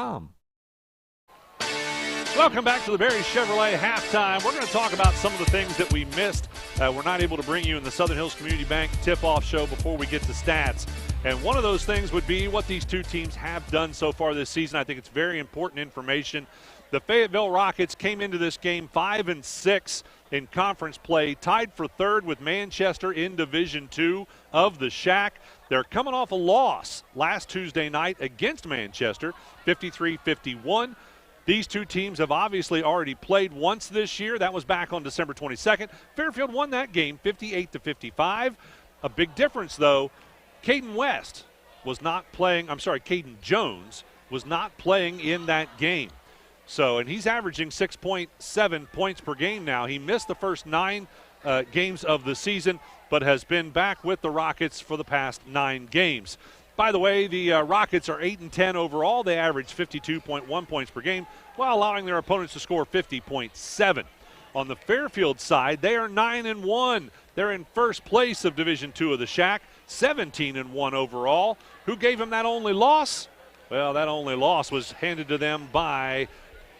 Welcome back to the Barry Chevrolet halftime. We're going to talk about some of the things that we missed. We're not able to bring you in the Southern Hills Community Bank tip-off show before we get to stats. And one of those things would be what these two teams have done so far this season. I think it's very important information. The Fayetteville Rockets came into this game 5-6 in conference play, tied for third with Manchester in Division II of the SHAC. They're coming off a loss last Tuesday night against Manchester, 53-51. These two teams have obviously already played once this year. That was back on December 22nd. Fairfield won that game 58-55. A big difference, though, Caden Jones was not playing in that game. So, and he's averaging 6.7 points per game now. He missed the first 9 games of the season, but has been back with the Rockets for the past 9 games. By the way, the Rockets are 8-10 overall. They average 52.1 points per game while allowing their opponents to score 50.7. On the Fairfield side, they are 9-1. They're in first place of Division II of the SHAC, 17-1 overall. Who gave them that only loss? Well, that only loss was handed to them by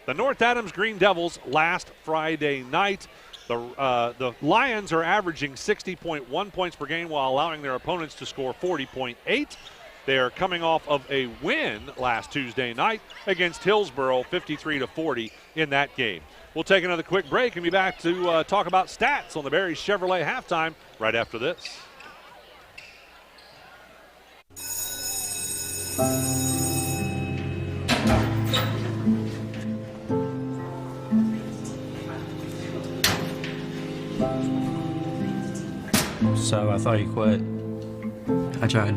the North Adams Green Devils last Friday night. The Lions are averaging 60.1 points per game while allowing their opponents to score 40.8. They are coming off of a win last Tuesday night against Hillsboro, 53-40 in that game. We'll take another quick break and be back to talk about stats on the Barry Chevrolet halftime right after this. So I thought you quit. I tried.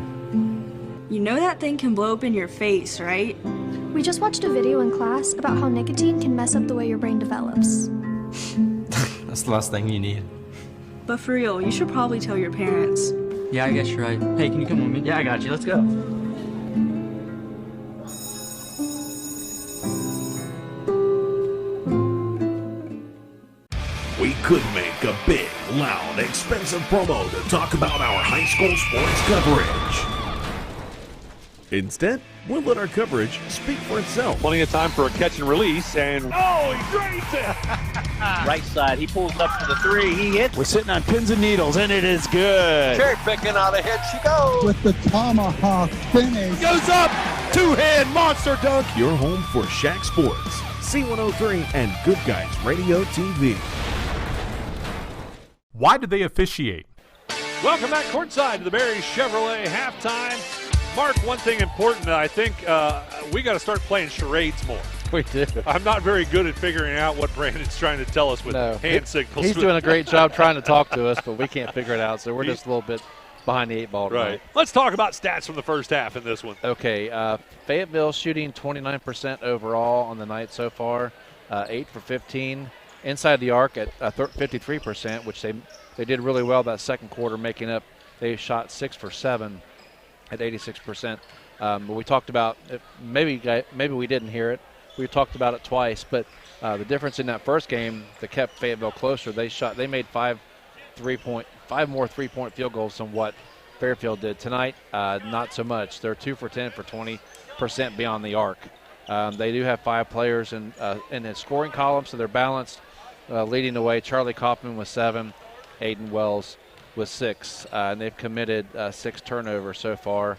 You know that thing can blow up in your face, right? We just watched a video in class about how nicotine can mess up the way your brain develops. That's the last thing you need. But for real, you should probably tell your parents. Yeah, I guess you're right. Hey, can you come with me? Yeah, I got you. Let's go. We could make make a big, loud, expensive promo to talk about our high school sports coverage. Instead, we'll let our coverage speak for itself. Plenty of time for a catch and release, and Oh, he drains it! Right side, he pulls up for the three. He hits. We're sitting on pins and needles, and it is good. Cherry picking out ahead she goes. With the tomahawk finish. Goes up, two-hand monster dunk. Your home for SHAC Sports, C103, and Good Guys Radio TV. Why do they officiate? Welcome back courtside to the Barry Chevrolet halftime. Mark, one thing important, I think we got to start playing charades more. We do. I'm not very good at figuring out what Brandon's trying to tell us with hand signals. He's doing a great job trying to talk to us, but we can't figure it out, so we're just a little bit behind the eight ball tonight. Right. Let's talk about stats from the first half in this one. Okay, Fayetteville shooting 29% overall on the night so far, 8 for 15. Inside the arc at 53%, which they did really well that second quarter, making up. They shot 6 for 7 at 86%. But we talked about, maybe we didn't hear it. We talked about it twice, but the difference in that first game that kept Fayetteville closer, they made 5 more three-point field goals than what Fairfield did. Tonight, not so much. They're 2 for 10 for 20% beyond the arc. They do have 5 players in the scoring column, so they're balanced. Leading the way, Charlie Kaufman with 7, Aiden Wells with 6, and they've committed 6 turnovers so far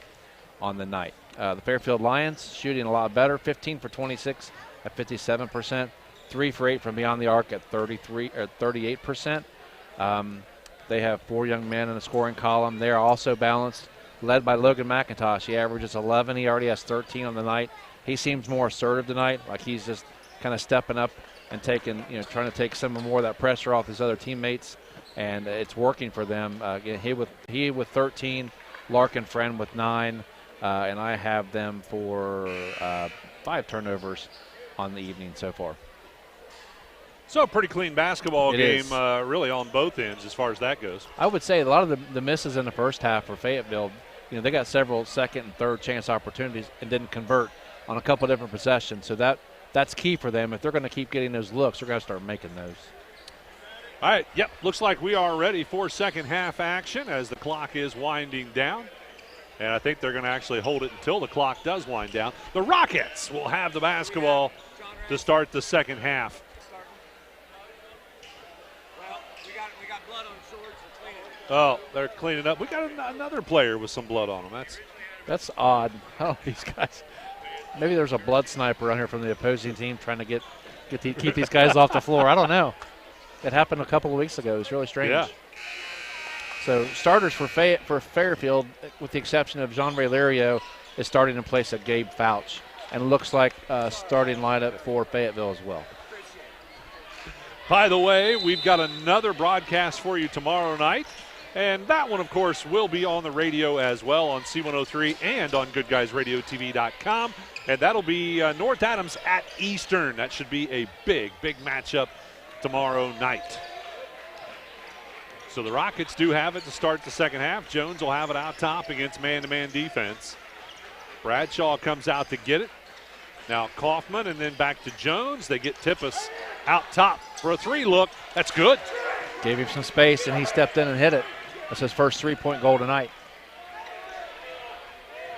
on the night. The Fairfield Lions shooting a lot better, 15 for 26 at 57%, 3 for 8 from beyond the arc at 38%. They have 4 young men in the scoring column. They are also balanced, led by Logan McIntosh. He averages 11. He already has 13 on the night. He seems more assertive tonight, like he's just kind of stepping up and trying to take some more of that pressure off his other teammates, and it's working for them. He with 13, Larkin Friend with 9, and I have them for 5 turnovers on the evening so far. So pretty clean basketball game, really on both ends as far as that goes. I would say a lot of the misses in the first half for Fayetteville, they got several second and third chance opportunities and didn't convert on a couple of different possessions. So that's key for them. If they're going to keep getting those looks, they're going to start making those. All right, yep, looks like we are ready for second half action as the clock is winding down. And I think they're going to actually hold it until the clock does wind down. The Rockets will have the basketball to start the second half. Oh, they're cleaning up. We got another player with some blood on him. That's odd. Oh, these guys. Maybe there's a blood sniper on here from the opposing team trying to keep these guys off the floor. I don't know. It happened a couple of weeks ago. It was really strange. Yeah. So starters for Fairfield, with the exception of Jean-Ray Lirio, is starting in place of Gabe Fouch, and looks like starting lineup for Fayetteville as well. By the way, we've got another broadcast for you tomorrow night. And that one, of course, will be on the radio as well on C103 and on Goodguysradiotv.com. And that'll be North Adams at Eastern. That should be a big, big matchup tomorrow night. So the Rockets do have it to start the second half. Jones will have it out top against man-to-man defense. Bradshaw comes out to get it. Now Kaufman and then back to Jones. They get Tippis out top for a 3 look. That's good. Gave him some space, and he stepped in and hit it. That's his first 3-point goal tonight.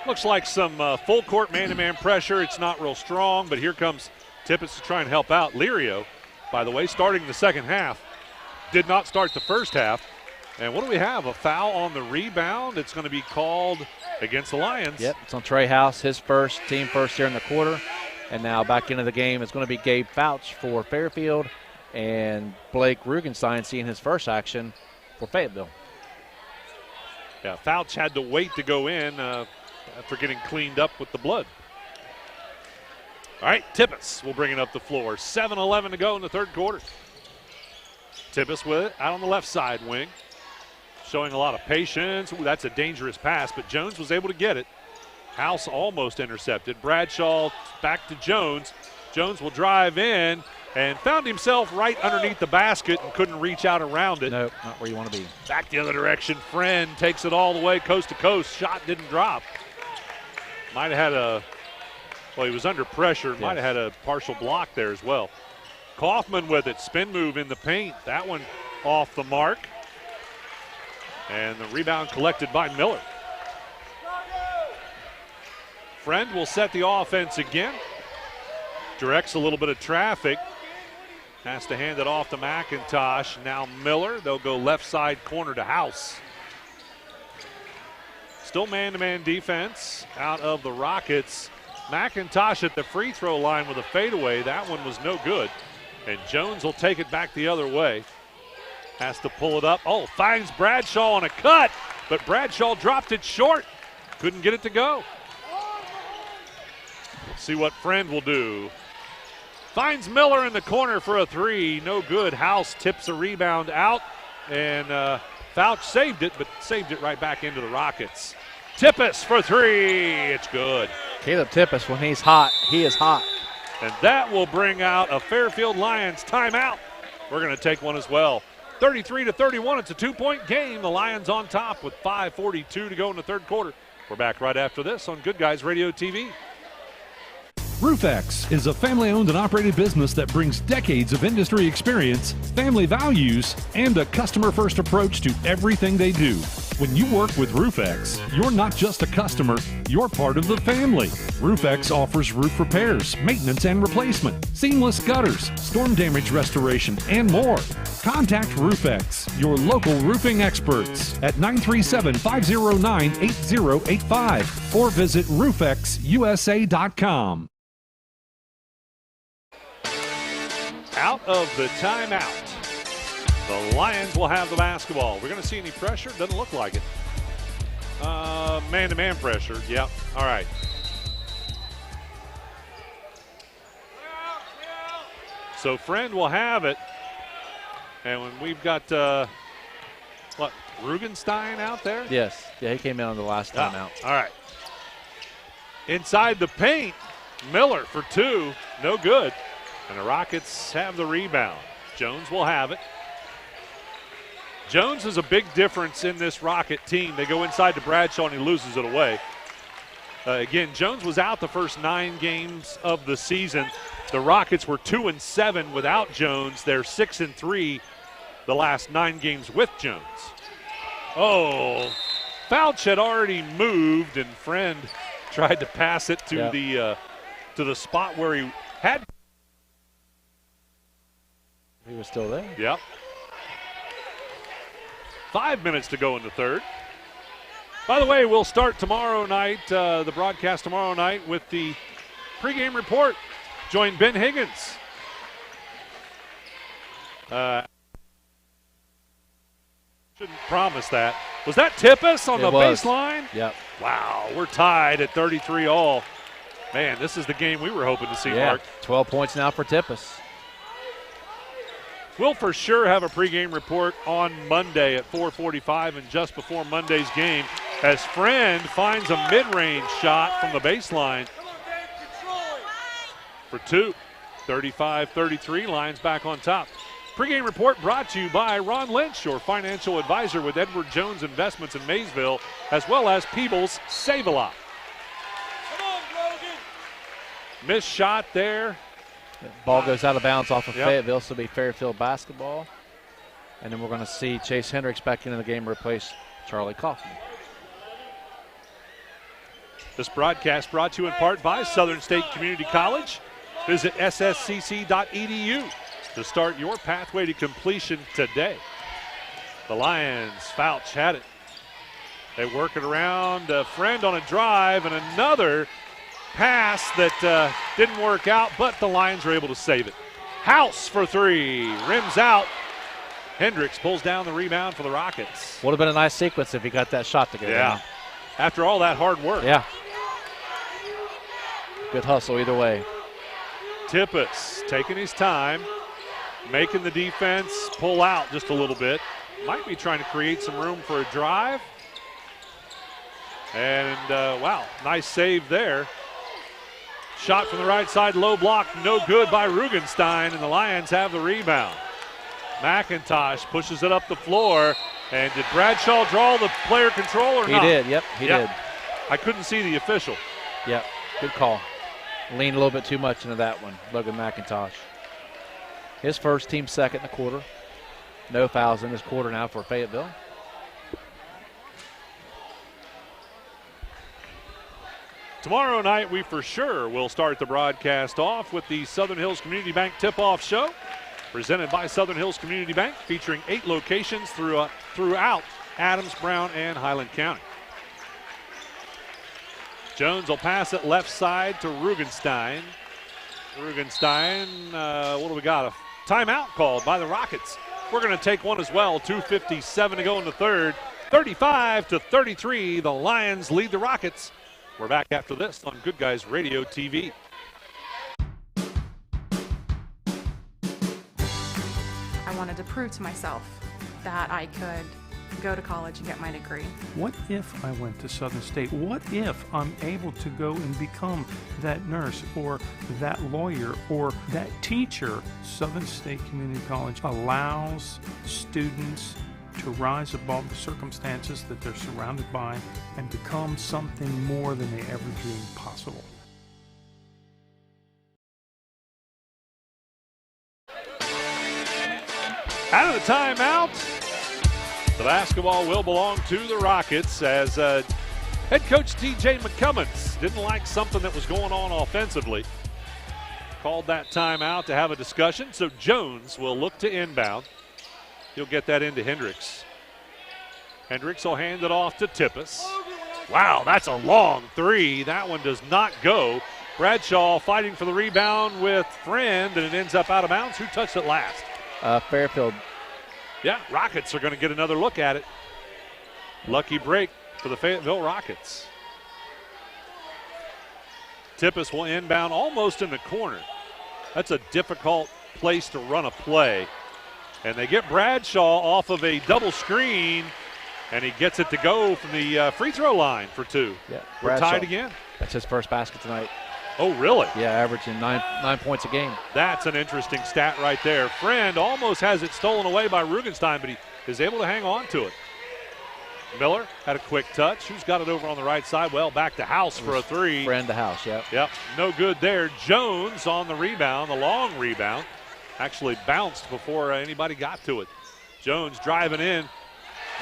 Looks like some full court man-to-man pressure. It's not real strong, but here comes Tippis to try and help out. Lirio, by the way, starting the second half. Did not start the first half. And what do we have? A foul on the rebound. It's going to be called against the Lions. Yep, it's on Trey House, his team first here in the quarter. And now back into the game is going to be Gabe Fouch for Fairfield, and Blake Rugenstein seeing his first action for Fayetteville. Yeah, Fouch had to wait to go in after getting cleaned up with the blood. All right, Tippis will bring it up the floor. 7:11 to go in the third quarter. Tippis with it out on the left side wing. Showing a lot of patience. Ooh, that's a dangerous pass, but Jones was able to get it. House almost intercepted. Bradshaw back to Jones. Jones will drive in and found himself right underneath the basket and couldn't reach out around it. Nope, not where you want to be. Back the other direction. Friend takes it all the way coast to coast. Shot didn't drop. Might have had he was under pressure. Yes. Might have had a partial block there as well. Kaufman with it. Spin move in the paint. That one off the mark. And the rebound collected by Miller. Friend will set the offense again. Directs a little bit of traffic. Has to hand it off to McIntosh. Now Miller. They'll go left side corner to House. Still man-to-man defense out of the Rockets. McIntosh at the free throw line with a fadeaway. That one was no good. And Jones will take it back the other way. Has to pull it up. Oh, finds Bradshaw on a cut, but Bradshaw dropped it short. Couldn't get it to go. See what Friend will do. Finds Miller in the corner for a three. No good. House tips a rebound out, and Fouch saved it, but saved it right back into the Rockets. Tippis for three. It's good. Caleb Tippis, when he's hot, he is hot. And that will bring out a Fairfield Lions timeout. We're going to take one as well. 33-31, it's a 2-point game. The Lions on top with 5:42 to go in the third quarter. We're back right after this on Good Guys Radio TV. RoofX is a family-owned and operated business that brings decades of industry experience, family values, and a customer-first approach to everything they do. When you work with RoofX, you're not just a customer, you're part of the family. RoofX offers roof repairs, maintenance and replacement, seamless gutters, storm damage restoration, and more. Contact RoofX, your local roofing experts, at 937-509-8085 or visit roofxusa.com. Out of the timeout. The Lions will have the basketball. We're going to see any pressure? Doesn't look like it. Man-to-man pressure. Yep. All right. So Friend will have it. And when we've got, Rugenstein out there? Yes. Yeah, he came in on the last timeout. All right. Inside the paint, Miller for two. No good. And the Rockets have the rebound. Jones will have it. Jones is a big difference in this Rocket team. They go inside to Bradshaw and he loses it away. Again, Jones was out the first 9 games of the season. The Rockets were 2-7 without Jones. They're 6-3 the last 9 games with Jones. Oh, Fouch had already moved, and Friend tried to pass it to the spot where he had. He was still there. Yep. 5 minutes to go in the third. By the way, we'll start tomorrow night, the broadcast tomorrow night with the pregame report. Join Ben Higgins. Shouldn't promise that. Was that Tippis on the baseline? Yep. Wow, we're tied at 33 all. Man, this is the game we were hoping to see, Mark. 12 points now for Tippis. We'll for sure have a pregame report on Monday at 4:45 and just before Monday's game as Friend finds a mid-range shot from the baseline for two. 35-33, Lions back on top. Pregame report brought to you by Ron Lynch, your financial advisor with Edward Jones Investments in Maysville, as well as Peebles Save-A-Lot. Missed shot there. Ball goes out of bounds off of Fayetteville, so it'll be Fairfield basketball. And then we're going to see Chase Hendricks back into the game to replace Charlie Kaufman. This broadcast brought to you in part by Southern State Community College. Visit sscc.edu to start your pathway to completion today. The Lions, Fouch had it. They work it around. A Friend on a drive and another pass that didn't work out, but the Lions were able to save it. House for three, rims out. Hendricks pulls down the rebound for the Rockets. Would have been a nice sequence if he got that shot to go down. After all that hard work. Yeah. Good hustle either way. Tippis taking his time, making the defense pull out just a little bit. Might be trying to create some room for a drive. And, wow, nice save there. Shot from the right side, low block, no good by Rugenstein, and the Lions have the rebound. McIntosh pushes it up the floor, and did Bradshaw draw the player control or not? He did, he did. I couldn't see the official. Yep, good call. Leaned a little bit too much into that one, Logan McIntosh. His first, team second in the quarter. No fouls in this quarter now for Fayetteville. Tomorrow night, we for sure will start the broadcast off with the Southern Hills Community Bank Tip-Off Show, presented by Southern Hills Community Bank, featuring 8 locations throughout Adams, Brown, and Highland County. Jones will pass it left side to Rugenstein. Rugenstein, what do we got? A timeout called by the Rockets. We're going to take one as well. 2:57 to go in the third. 35-33, the Lions lead the Rockets. We're back after this on Good Guys Radio TV. I wanted to prove to myself that I could go to college and get my degree. What if I went to Southern State? What if I'm able to go and become that nurse or that lawyer or that teacher? Southern State Community College allows students to rise above the circumstances that they're surrounded by and become something more than they ever dreamed possible. Out of the timeout, the basketball will belong to the Rockets as head coach T.J. McCummins didn't like something that was going on offensively. Called that timeout to have a discussion, so Jones will look to inbound. He'll get that into Hendricks. Hendricks will hand it off to Tippis. Wow, that's a long three. That one does not go. Bradshaw fighting for the rebound with Friend, and it ends up out of bounds. Who touched it last? Fairfield. Yeah, Rockets are going to get another look at it. Lucky break for the Fayetteville Rockets. Tippis will inbound almost in the corner. That's a difficult place to run a play. And they get Bradshaw off of a double screen, and he gets it to go from the free throw line for 2. Yeah, we're tied again. That's his first basket tonight. Oh, really? Yeah, averaging 9 points a game. That's an interesting stat right there. Friend almost has it stolen away by Rugenstein, but he is able to hang on to it. Miller had a quick touch. Who's got it over on the right side? Well, back to House for a 3. Friend to House, yeah. Yep, no good there. Jones on the rebound, the long rebound. Actually bounced before anybody got to it. Jones driving in.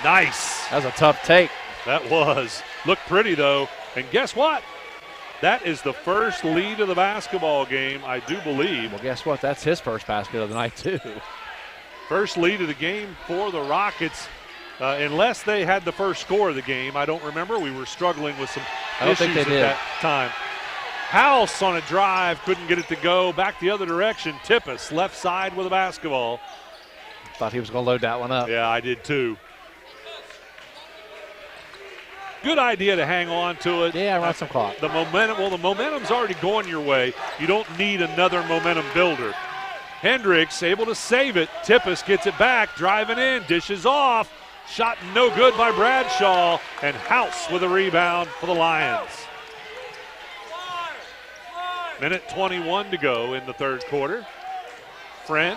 Nice. That was a tough take. That was. Looked pretty, though. And guess what? That is the first lead of the basketball game, I do believe. Well, guess what? That's his first basket of the night, too. First lead of the game for the Rockets, unless they had the first score of the game. I don't remember. We were struggling with some issues at that time. House on a drive, couldn't get it to go. Back the other direction. Tippis, left side with a basketball. Thought he was going to load that one up. Yeah, I did too. Good idea to hang on to it. Yeah, run some clock. The momentum's already going your way. You don't need another momentum builder. Hendricks able to save it. Tippis gets it back, driving in, dishes off. Shot no good by Bradshaw, and House with a rebound for the Lions. Minute 21 to go in the third quarter. Friend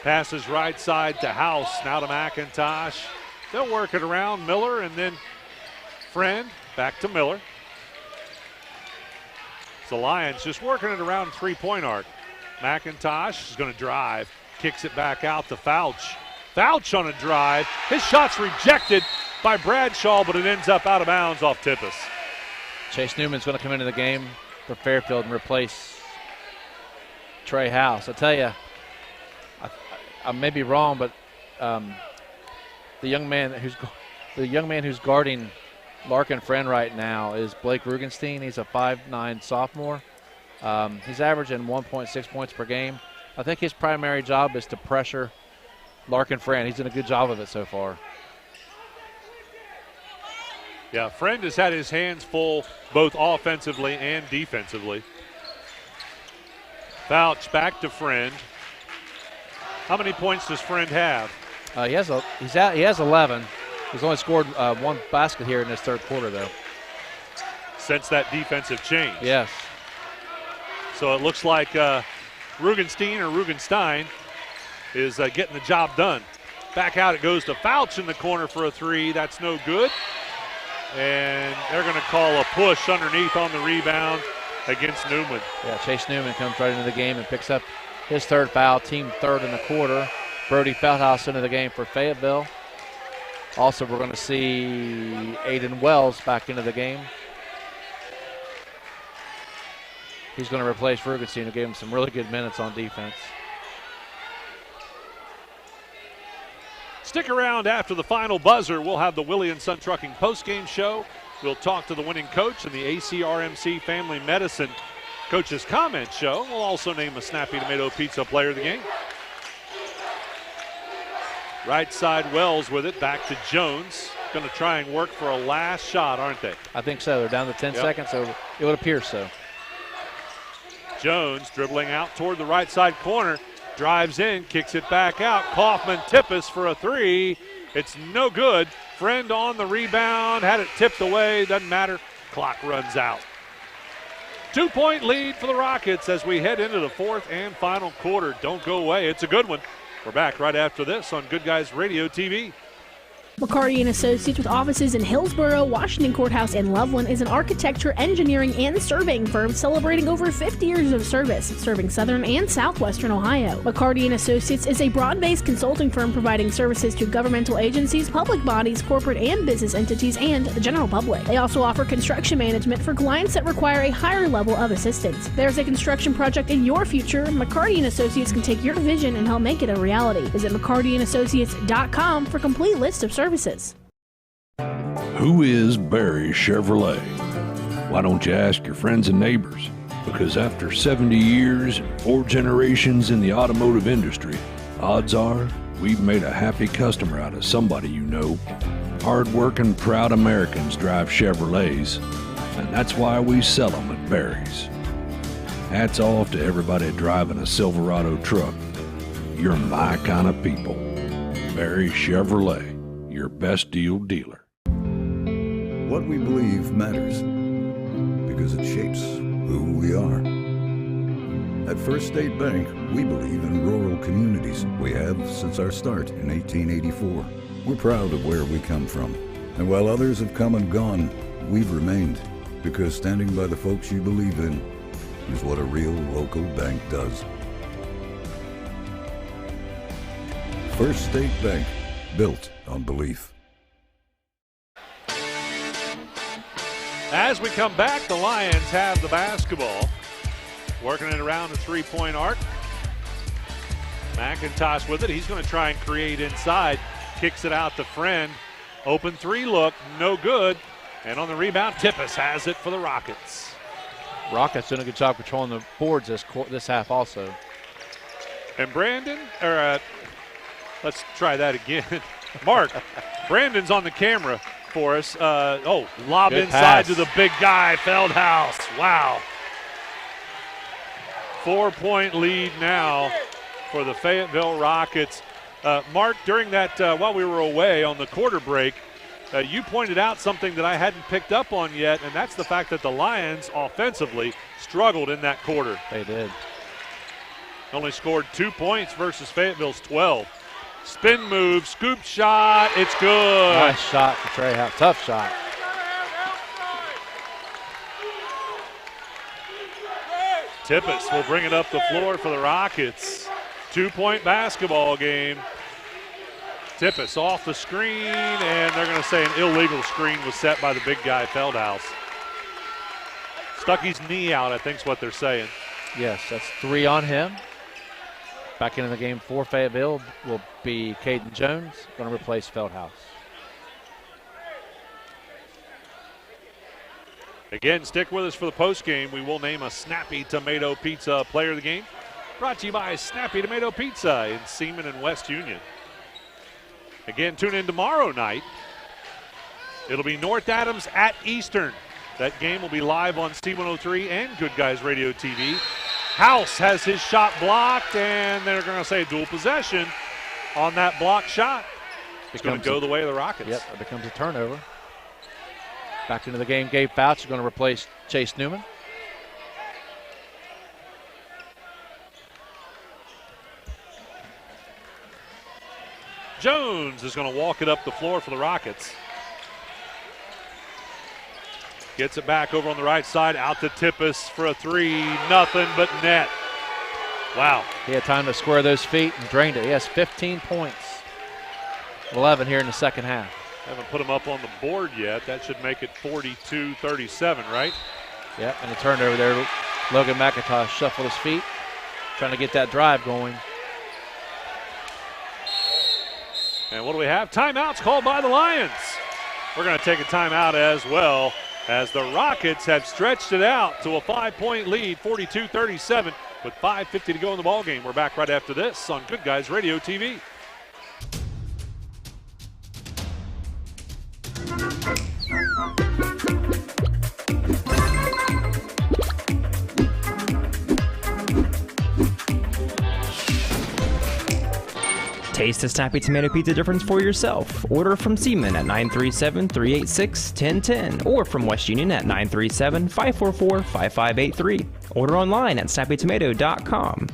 passes right side to House, now to McIntosh. They'll work it around Miller, and then Friend back to Miller. The Lions just working it around the three-point arc. McIntosh is going to drive, kicks it back out to Fouch. Fouch on a drive. His shot's rejected by Bradshaw, but it ends up out of bounds off Tippis. Chase Newman's going to come into the game for Fairfield and replace Trey House. I tell you, I may be wrong, but the young man who's guarding Larkin Friend right now is Blake Rugenstein. He's a 5'9" sophomore. He's averaging 1.6 points per game. I think his primary job is to pressure Larkin Friend. He's done a good job of it so far. Yeah, Friend has had his hands full both offensively and defensively. Fouch back to Friend. How many points does Friend have? He has 11. He's only scored one basket here in this third quarter, though. Since that defensive change. Yes. So it looks like Rugenstein is getting the job done. Back out it goes to Fouch in the corner for a 3. That's no good. And they're going to call a push underneath on the rebound against Newman. Yeah, Chase Newman comes right into the game and picks up his third foul, team third in the quarter. Brody Feldhouse into the game for Fayetteville. Also, we're going to see Aiden Wells back into the game. He's going to replace Ferguson, who gave him some really good minutes on defense. Stick around after the final buzzer. We'll have the Willie & Son Trucking postgame show. We'll talk to the winning coach in the ACRMC Family Medicine Coach's Comment show. We'll also name a Snappy Tomato Pizza player of the game. Right side Wells with it, back to Jones. Going to try and work for a last shot, aren't they? I think so. They're down to 10 seconds, so it would appear so. Jones dribbling out toward the right side corner. Drives in, kicks it back out. Kaufman Tippis for a three. It's no good. Friend on the rebound, had it tipped away, doesn't matter. Clock runs out. 2-point lead for the Rockets as we head into the fourth and final quarter. Don't go away, it's a good one. We're back right after this on Good Guys Radio TV. McCarty & Associates, with offices in Hillsborough, Washington Courthouse, and Loveland, is an architecture, engineering, and surveying firm celebrating over 50 years of service, serving southern and southwestern Ohio. McCarty & Associates is a broad-based consulting firm providing services to governmental agencies, public bodies, corporate and business entities, and the general public. They also offer construction management for clients that require a higher level of assistance. If there's a construction project in your future, McCarty & Associates can take your vision and help make it a reality. Visit McCartyandAssociates.com for a complete list of services. Who is Barry Chevrolet? Why don't you ask your friends and neighbors? Because after 70 years and 4 generations in the automotive industry, odds are we've made a happy customer out of somebody you know. Hard-working, proud Americans drive Chevrolets, and that's why we sell them at Barry's. Hats off to everybody driving a Silverado truck. You're my kind of people. Barry Chevrolet, your best deal dealer. What we believe matters because it shapes who we are. At First State Bank, we believe in rural communities. We have since our start in 1884. We're proud of where we come from. And while others have come and gone, we've remained, because standing by the folks you believe in is what a real local bank does. First State Bank, built on belief. As we come back, the Lions have the basketball. Working it around the three-point arc. McIntosh with it. He's going to try and create inside. Kicks it out to Friend. Open three look, no good. And on the rebound, Tippis has it for the Rockets. Rockets doing a good job controlling the boards this half also. And Brandon, let's try that again. Mark, Brandon's on the camera for us. Lob good inside pass to the big guy, Feldhouse. Wow. 4-point lead now for the Fayetteville Rockets. Mark, during that, while we were away on the quarter break, you pointed out something that I hadn't picked up on yet, and that's the fact that the Lions offensively struggled in that quarter. They did. Only scored 2 points versus Fayetteville's 12. Spin move, scoop shot, it's good. Nice shot for Trey House. Tough shot. Tippis will bring it up the floor for the Rockets. 2-point basketball game. Tippis off the screen, and they're going to say an illegal screen was set by the big guy, Feldhouse. Stuck his knee out, I think is what they're saying. Yes, that's 3 on him. Back into the game for Fayetteville will be Caden Jones, going to replace Feldhouse. Again, stick with us for the postgame. We will name a Snappy Tomato Pizza player of the game. Brought to you by Snappy Tomato Pizza in Seaman and West Union. Again, tune in tomorrow night. It'll be North Adams at Eastern. That game will be live on C103 and Good Guys Radio TV. House has his shot blocked, and they're going to say dual possession on that blocked shot. It's going to go the way of the Rockets. Yep, it becomes a turnover. Back into the game, Gabe Fouch is going to replace Chase Newman. Jones is going to walk it up the floor for the Rockets. Gets it back over on the right side, out to Tippis for a three, nothing but net. Wow. He had time to square those feet and drained it. He has 15 points. 11 here in the second half. Haven't put him up on the board yet. That should make it 42-37, right? Yep, and a turnover there. Logan McIntosh shuffled his feet, trying to get that drive going. And what do we have? Timeouts called by the Lions. We're going to take a timeout as well, as the Rockets have stretched it out to a 5-point lead, 42-37, with 5:50 to go in the ballgame. We're back right after this on Good Guys Radio TV. Taste the snappy tomato pizza difference for yourself. Order from Seaman at 937-386-1010 or from West Union at 937-544-5583. Order online at snappytomato.com.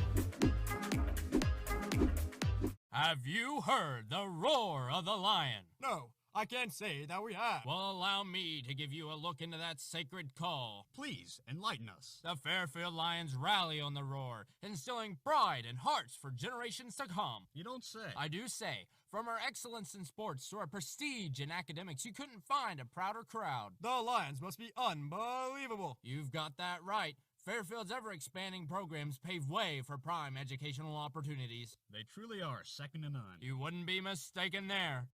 Have you heard the roar of the lion? No, I can't say that we have. Well, allow me to give you a look into that sacred call. Please, enlighten us. The Fairfield Lions rally on the roar, instilling pride and hearts for generations to come. You don't say. I do say. From our excellence in sports to our prestige in academics, you couldn't find a prouder crowd. The Lions must be unbelievable. You've got that right. Fairfield's ever-expanding programs pave way for prime educational opportunities. They truly are second to none. You wouldn't be mistaken there.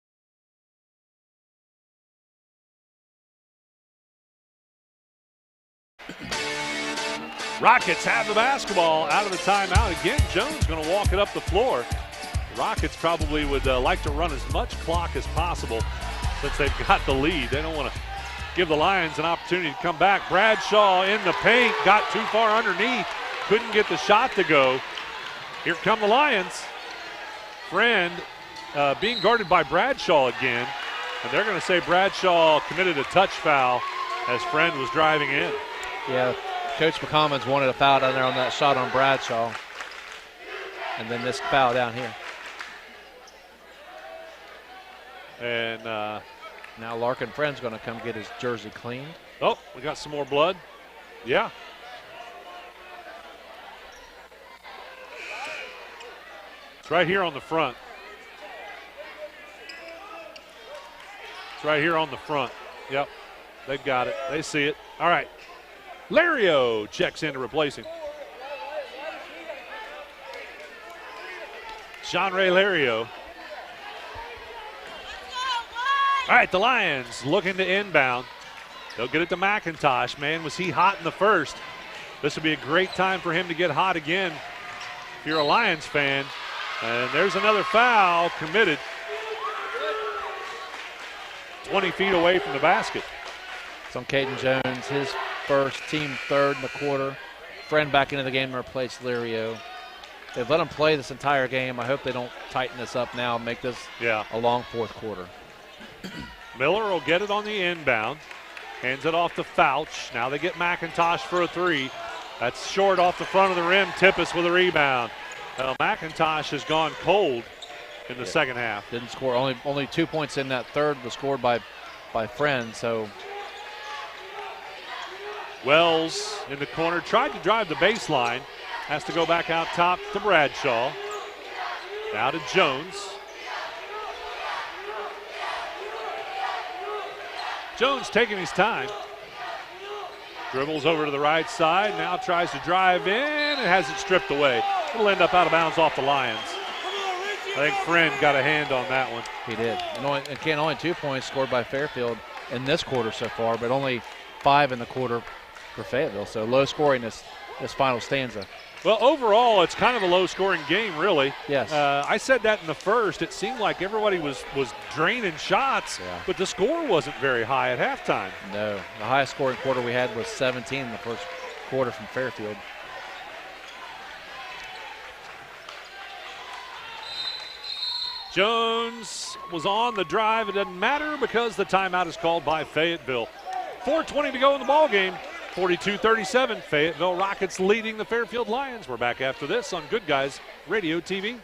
Rockets have the basketball out of the timeout. Again, Jones going to walk it up the floor. The Rockets probably would like to run as much clock as possible since they've got the lead. They don't want to give the Lions an opportunity to come back. Bradshaw in the paint, got too far underneath, couldn't get the shot to go. Here come the Lions. Friend being guarded by Bradshaw again, and they're going to say Bradshaw committed a touch foul as Friend was driving in. Yeah, Coach McCommons wanted a foul down there on that shot on Bradshaw. And then this foul down here. And now Larkin Friend's going to come get his jersey cleaned. Oh, we got some more blood. Yeah. It's right here on the front. It's right here on the front. Yep, they've got it. They see it. All right. Lario checks in to replace him. Sean Ray Lario. All right, the Lions looking to inbound. They'll get it to McIntosh. Man, was he hot in the first. This would be a great time for him to get hot again if you're a Lions fan. And there's another foul committed. 20 feet away from the basket. It's on Caden Jones, his first, team third in the quarter. Friend back into the game to replace Lario. They've let him play this entire game. I hope they don't tighten this up now and make this a long fourth quarter. Miller will get it on the inbound. Hands it off to Fouch. Now they get McIntosh for a three. That's short off the front of the rim. Tippis with a rebound. McIntosh has gone cold in the second half. Didn't score. Only 2 points in that third was scored by Friend. So Wells in the corner. Tried to drive the baseline. Has to go back out top to Bradshaw. Now to Jones. Jones taking his time. Dribbles over to the right side. Now tries to drive in and has it stripped away. It'll end up out of bounds off the Lions. I think Friend got a hand on that one. He did. And only 2 points scored by Fairfield in this quarter so far, but only 5 in the quarter for Fayetteville. So low scoring this final stanza. Well, overall, it's kind of a low-scoring game, really. Yes. I said that in the first. It seemed like everybody was draining shots, but the score wasn't very high at halftime. No. The highest scoring quarter we had was 17 in the first quarter from Fairfield. Jones was on the drive. It doesn't matter because the timeout is called by Fayetteville. 4:20 to go in the ballgame. 42-37, Fayetteville Rockets leading the Fairfield Lions. We're back after this on Good Guys Radio TV.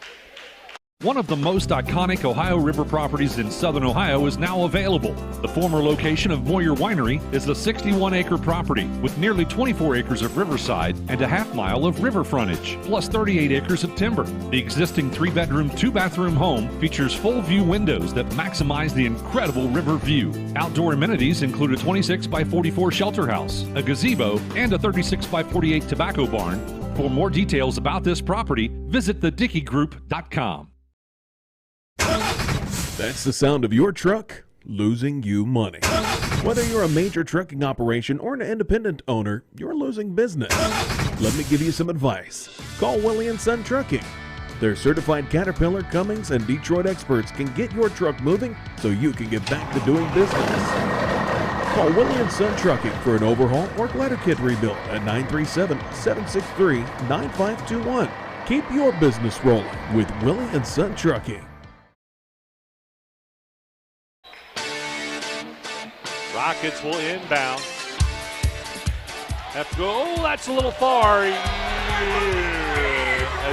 One of the most iconic Ohio River properties in southern Ohio is now available. The former location of Moyer Winery is a 61-acre property with nearly 24 acres of riverside and a half-mile of river frontage, plus 38 acres of timber. The existing 3-bedroom, 2-bathroom home features full-view windows that maximize the incredible river view. Outdoor amenities include a 26-by-44 shelter house, a gazebo, and a 36-by-48 tobacco barn. For more details about this property, visit thedickeygroup.com. That's the sound of your truck losing you money. Whether you're a major trucking operation or an independent owner, you're losing business. Let me give you some advice. Call Willie & Son Trucking. Their certified Caterpillar, Cummins, and Detroit experts can get your truck moving so you can get back to doing business. Call Willie & Son Trucking for an overhaul or glider kit rebuild at 937-763-9521. Keep your business rolling with Willie & Son Trucking. Rockets will inbound. Have to go. Oh, that's a little far. Is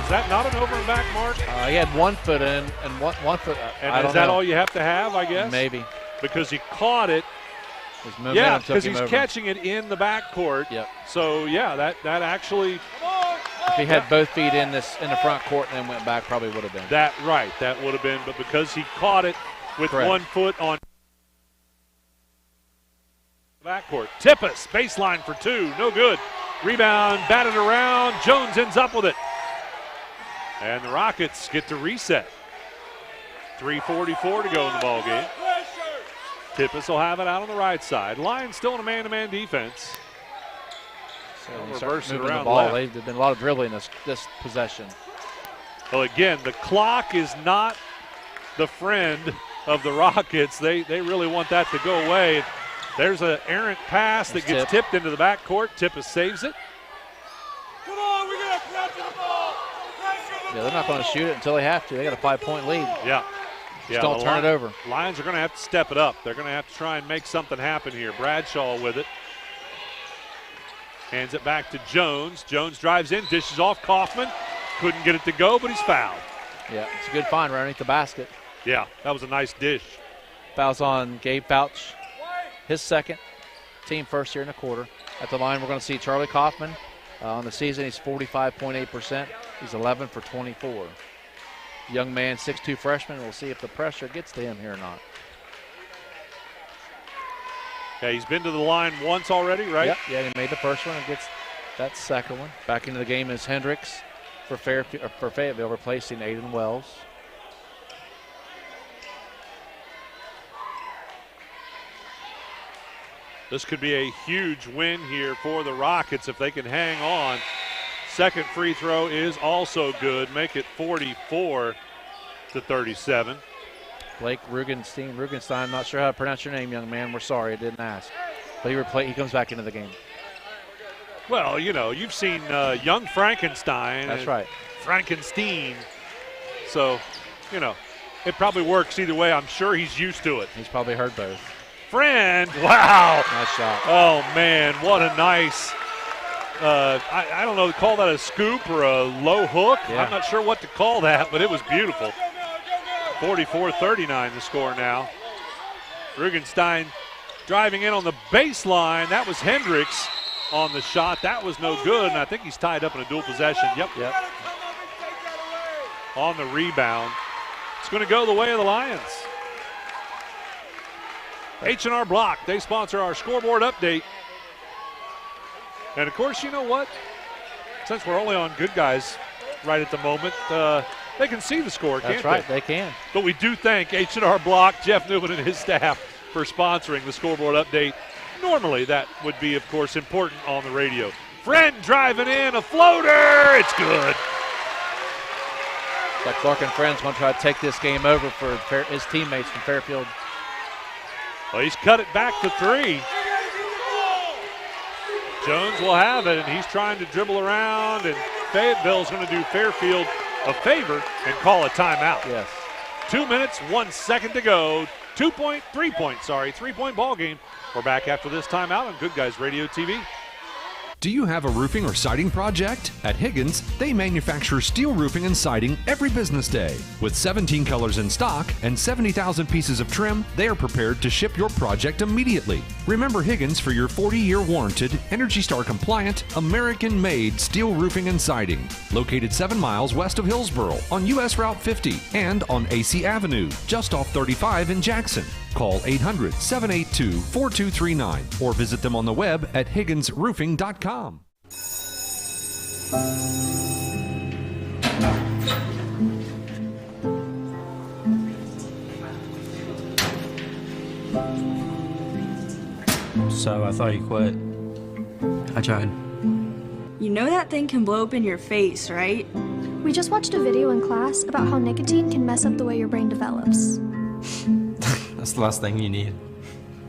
that not an over and back, Mark? He had 1 foot in and one foot. And is that all you have to have, I guess? Maybe. Because he caught it. Yeah, because he's catching it in the backcourt. Yep. So, yeah, that actually. If he had both feet in the front court and then went back, probably would have been. That would have been. But because he caught it with Correct. 1 foot on backcourt. Tippis, baseline for 2, no good. Rebound, batted around. Jones ends up with it. And the Rockets get to reset. 3:44 to go in the ball game. Tippis will have it out on the right side. Lions still in a man-to-man defense. So reverse it around the ball. left. There's been a lot of dribbling this possession. Well, again, the clock is not the friend of the Rockets. They really want that to go away. There's an errant pass that gets tipped into the backcourt. Tippis saves it. Come on, we got to pressure the ball. Yeah, they're not going to shoot it until they have to. They got a 5-point lead. Yeah. Just don't turn it over. Lions are going to have to step it up. They're going to have to try and make something happen here. Bradshaw with it. Hands it back to Jones. Jones drives in, dishes off Kaufman. Couldn't get it to go, but he's fouled. Yeah, it's a good find right underneath the basket. Yeah, that was a nice dish. Fouls on Gabe Fouch. His second, team first here in the quarter. At the line, we're going to see Charlie Kaufman. On the season, he's 45.8%. He's 11 for 24. Young man, 6'2 freshman. We'll see if the pressure gets to him here or not. Yeah, he's been to the line once already, right? Yep. Yeah, he made the first one and gets that second one. Back into the game is Hendricks for Fayetteville, replacing Aiden Wells. This could be a huge win here for the Rockets if they can hang on. Second free throw is also good. Make it 44-37. Blake Rugenstein, not sure how to pronounce your name, young man. We're sorry, I didn't ask. But he comes back into the game. Well, you know, you've seen young Frankenstein. That's right. Frankenstein. So, you know, it probably works either way. I'm sure he's used to it. He's probably heard both. Friend, wow. Nice shot. Oh, man, what a nice, I don't know, call that a scoop or a low hook. Yeah. I'm not sure what to call that, but it was beautiful. 44-39 the score now. Rugenstein driving in on the baseline. That was Hendricks on the shot. That was no good, and I think he's tied up in a dual possession. Yep. On the rebound. It's going to go the way of the Lions. H&R Block, they sponsor our scoreboard update. And, of course, you know what? Since we're only on Good Guys right at the moment, they can see the score, can't they? That's right, they can. But we do thank H&R Block, Jeff Newman and his staff for sponsoring the scoreboard update. Normally that would be, of course, important on the radio. Friend driving in, a floater, it's good. But Clark and Friends want to try to take this game over for his teammates from Fairfield. Well, he's cut it back to 3. Jones will have it, and he's trying to dribble around, and Fayetteville's going to do Fairfield a favor and call a timeout. Yes. 2 minutes, 1 second to go. 3-point ball game. We're back after this timeout on Good Guys Radio TV. Do you have a roofing or siding project? At Higgins, they manufacture steel roofing and siding every business day. With 17 colors in stock and 70,000 pieces of trim, they are prepared to ship your project immediately. Remember Higgins for your 40-year warranted, ENERGY STAR compliant, American-made steel roofing and siding. Located 7 miles west of Hillsboro on US Route 50 and on AC Avenue, just off 35 in Jackson. Call 800-782-4239 or visit them on the web at higginsroofing.com. So I thought you quit. I tried. You know that thing can blow up in your face, right? We just watched a video in class about how nicotine can mess up the way your brain develops. That's the last thing you need.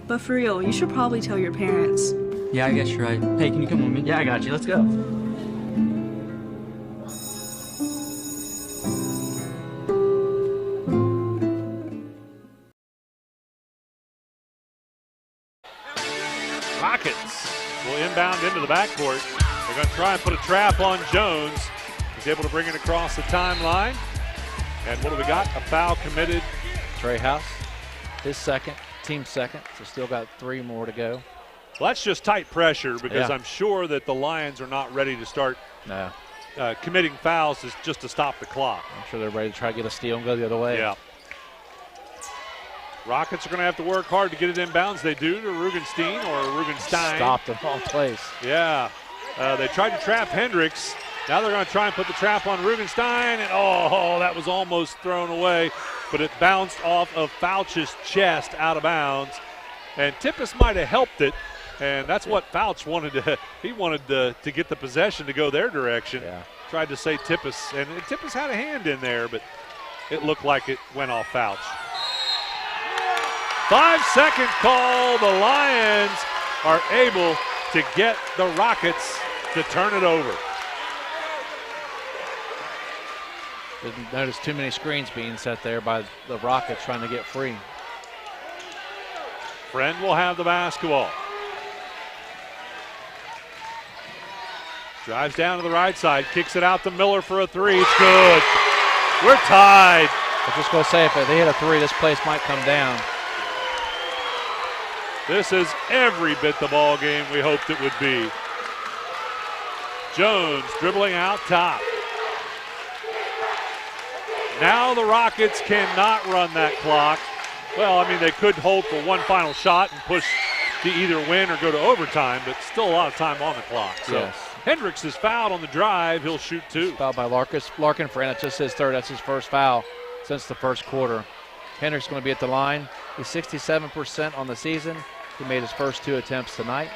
But for real, you should probably tell your parents. Yeah, I guess you're right. Hey, can you come with me? Yeah, I got you. Let's go. Rockets will inbound into the backcourt. They're going to try and put a trap on Jones. He's able to bring it across the timeline. And what do we got? A foul committed. Trey House, his second, team second, so still got 3 more to go. Well, that's just tight pressure because Yeah. I'm sure that the Lions are not ready to start committing fouls just to stop the clock. I'm sure they're ready to try to get a steal and go the other way. Yeah. Rockets are going to have to work hard to get it inbounds. They do to Rugenstein or Rugenstein. Stopped in the wrong place. Yeah. They tried to trap Hendricks. Now they're going to try and put the trap on Rugenstein. And, oh, that was almost thrown away. But it bounced off of Fouch's chest out of bounds. And Tippis might have helped it. And that's what Fouch wanted to – he wanted to get the possession to go their direction. Yeah. Tried to say Tippis. And Tippis had a hand in there, but it looked like it went off Fouch. 5-second call. The Lions are able to get the Rockets to turn it over. Didn't notice too many screens being set there by the Rockets trying to get free. Friend will have the basketball. Drives down to the right side, kicks it out to Miller for a 3. It's good. We're tied. I was just going to say, if they hit a 3, this place might come down. This is every bit the ball game we hoped it would be. Jones dribbling out top. Now the Rockets cannot run that clock. Well, I mean, they could hold for one final shot and push to either win or go to overtime, but still a lot of time on the clock. So Yes. Hendricks is fouled on the drive. He'll shoot 2. Fouled by Larkin for, and it's just his third. That's his first foul since the first quarter. Hendricks going to be at the line. He's 67% on the season. He made his first 2 attempts tonight.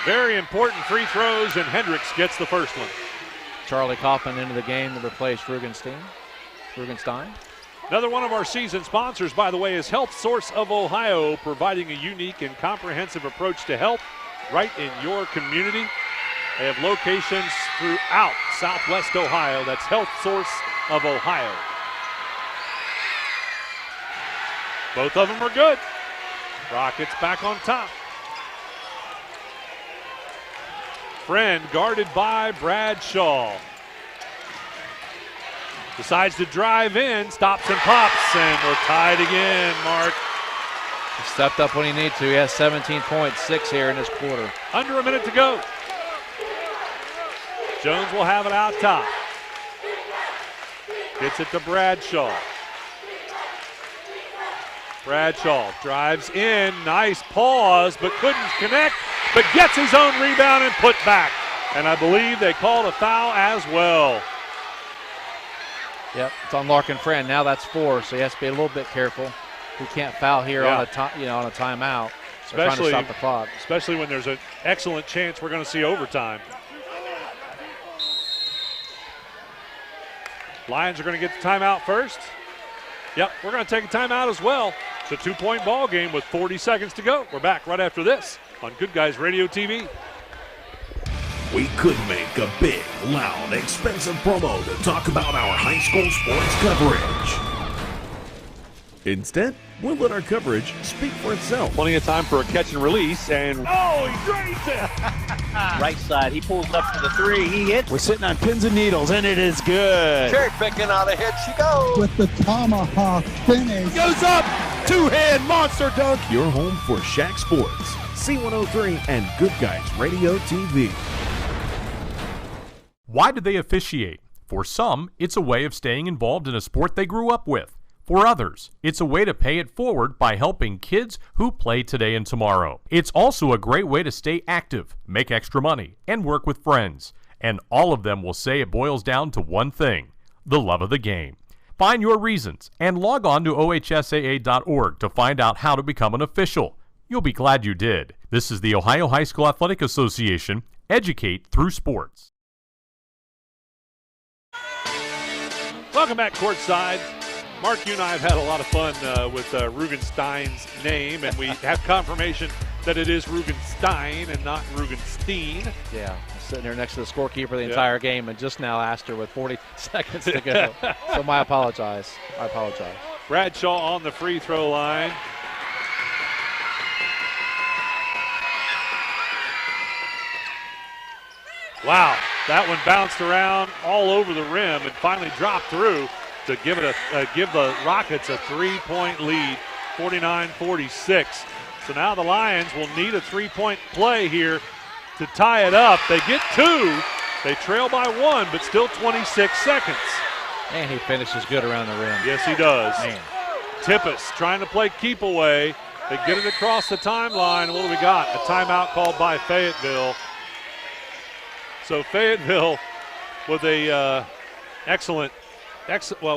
Very important free throws, and Hendricks gets the first one. Charlie Kaufman into the game to replace Rugenstein. Another one of our season sponsors, by the way, is Health Source of Ohio, providing a unique and comprehensive approach to health right in your community. They have locations throughout Southwest Ohio. That's Health Source of Ohio. Both of them are good. Rockets back on top. Friend guarded by Bradshaw. Decides to drive in, stops and pops, and we're tied again, Mark. He stepped up when he needed to. He has 17.6 here in this quarter. Under a minute to go. Jones will have it out top. Gets it to Bradshaw. Bradshaw drives in, nice pause, but couldn't connect, but gets his own rebound and put back. And I believe they called a foul as well. Yep, it's on Larkin Friend. Now that's 4, so he has to be a little bit careful. He can't foul here on a timeout. They're trying to stop the clock. Especially when there's an excellent chance we're going to see overtime. Lions are going to get the timeout first. Yep, we're going to take a timeout as well. It's a 2-point ball game with 40 seconds to go. We're back right after this on Good Guys Radio TV. We could make a big, loud, expensive promo to talk about our high school sports coverage. Instead, we'll let our coverage speak for itself. Plenty of time for a catch and release, and Oh, he drains it. Right side, he pulls up to the three, he hits. We're sitting on pins and needles, and it is good. Cherry picking out a hit, she goes. With the tomahawk finish. Goes up, two-hand monster dunk. Your home for SHAC Sports, C103, and Good Guys Radio TV. Why do they officiate? For some, it's a way of staying involved in a sport they grew up with. For others, it's a way to pay it forward by helping kids who play today and tomorrow. It's also a great way to stay active, make extra money, and work with friends. And all of them will say it boils down to one thing: the love of the game. Find your reasons and log on to ohsaa.org to find out how to become an official. You'll be glad you did. This is the Ohio High School Athletic Association. Educate through sports. Welcome back courtside. Mark, you and I have had a lot of fun with Rugenstein's name, and we have confirmation that it is Rugenstein and not Rugenstein. Yeah, sitting there next to the scorekeeper the entire game, and just now asked her with 40 seconds to go. So I apologize. Bradshaw on the free throw line. Wow, that one bounced around all over the rim and finally dropped through to give the Rockets a 3-point lead, 49-46. So now the Lions will need a 3-point play here to tie it up. They get two. They trail by one, but still 26 seconds. And he finishes good around the rim. Yes, he does. Man. Tippis trying to play keep away. They get it across the timeline. What do we got? A timeout called by Fayetteville. So Fayetteville with a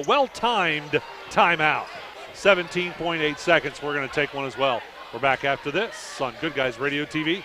well-timed timeout. 17.8 seconds. We're going to take one as well. We're back after this on Good Guys Radio TV.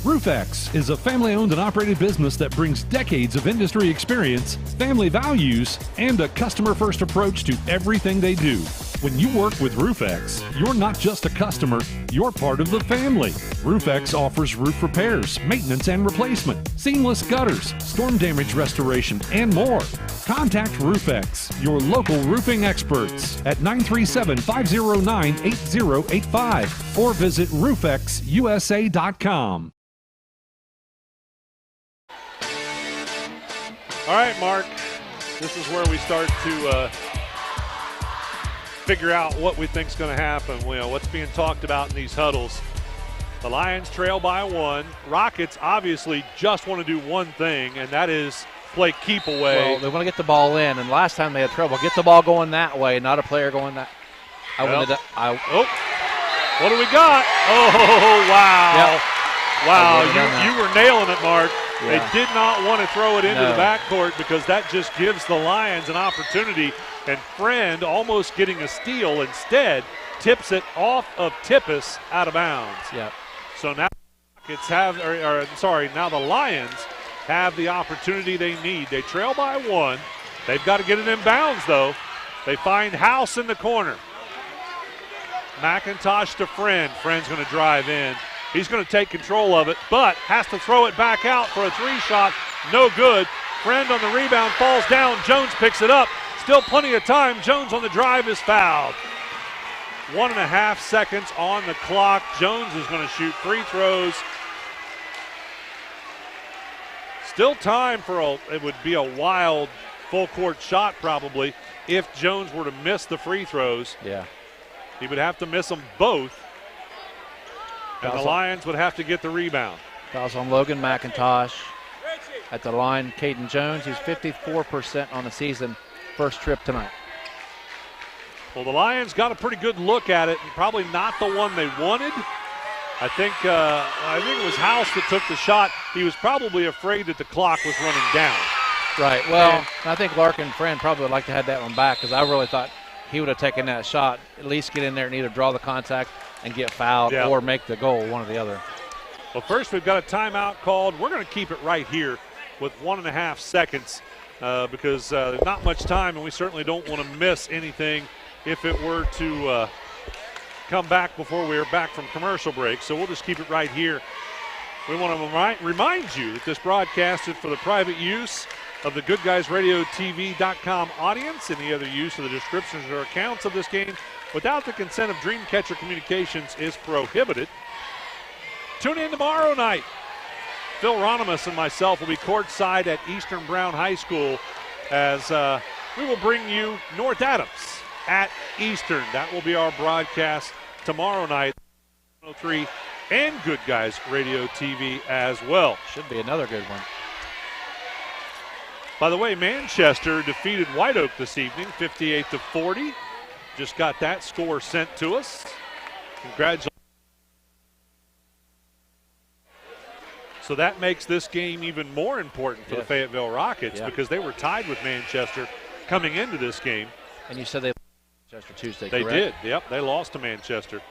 RoofX is a family-owned and operated business that brings decades of industry experience, family values, and a customer-first approach to everything they do. When you work with RoofX, you're not just a customer, you're part of the family. RoofX offers roof repairs, maintenance and replacement, seamless gutters, storm damage restoration, and more. Contact RoofX, your local roofing experts, at 937-509-8085 or visit roofxusa.com. All right, Mark, this is where we start to figure out what we think is going to happen. What's being talked about in these huddles. The Lions trail by one. Rockets obviously just want to do one thing, and that is play keep away. Well, they want to get the ball in, and last time they had trouble. Get the ball going that way, not a player going that. What do we got? Oh, wow. Yep. Wow, you were nailing it, Mark. Yeah. They did not want to throw it into the backcourt because that just gives the Lions an opportunity. And Friend almost getting a steal instead tips it off of Tippis out of bounds. Yep. So now now the Lions have the opportunity they need. They trail by one. They've got to get it in bounds, though. They find House in the corner. McIntosh to Friend. Friend's going to drive in. He's going to take control of it, but has to throw it back out for a three-shot. No good. Friend on the rebound falls down. Jones picks it up. Still plenty of time. Jones on the drive is fouled. 1.5 seconds on the clock. Jones is going to shoot free throws. Still time for it would be a wild full-court shot probably if Jones were to miss the free throws. Yeah. He would have to miss them both. And the Lions would have to get the rebound. Fouls on Logan McIntosh. At the line, Caden Jones. He's 54% on the season. First trip tonight. Well, the Lions got a pretty good look at it, and probably not the one they wanted. I think it was House that took the shot. He was probably afraid that the clock was running down. Right. Well, I think Larkin Friend probably would like to have that one back because I really thought he would have taken that shot, at least get in there and either draw the contact and get fouled or make the goal, one or the other. Well, first we've got a timeout called. We're going to keep it right here with 1.5 seconds because there's not much time, and we certainly don't want to miss anything if it were to come back before we are back from commercial break. So we'll just keep it right here We want to remind you that this broadcast is for the private use of the Goodguysradiotv.com audience. Any other use of the descriptions or accounts of this game without the consent of Dreamcatcher Communications is prohibited. Tune in tomorrow night. Phil Ronimus and myself will be courtside at Eastern Brown High School as we will bring you North Adams at Eastern. That will be our broadcast tomorrow night, 103 and Good Guys Radio TV as well. Should be another good one. By the way, Manchester defeated White Oak this evening, 58-40. Just got that score sent to us. Congratulations. So that makes this game even more important for the Fayetteville Rockets because they were tied with Manchester coming into this game. And you said they lost to Manchester Tuesday, They correct? did, yep. They lost to Manchester.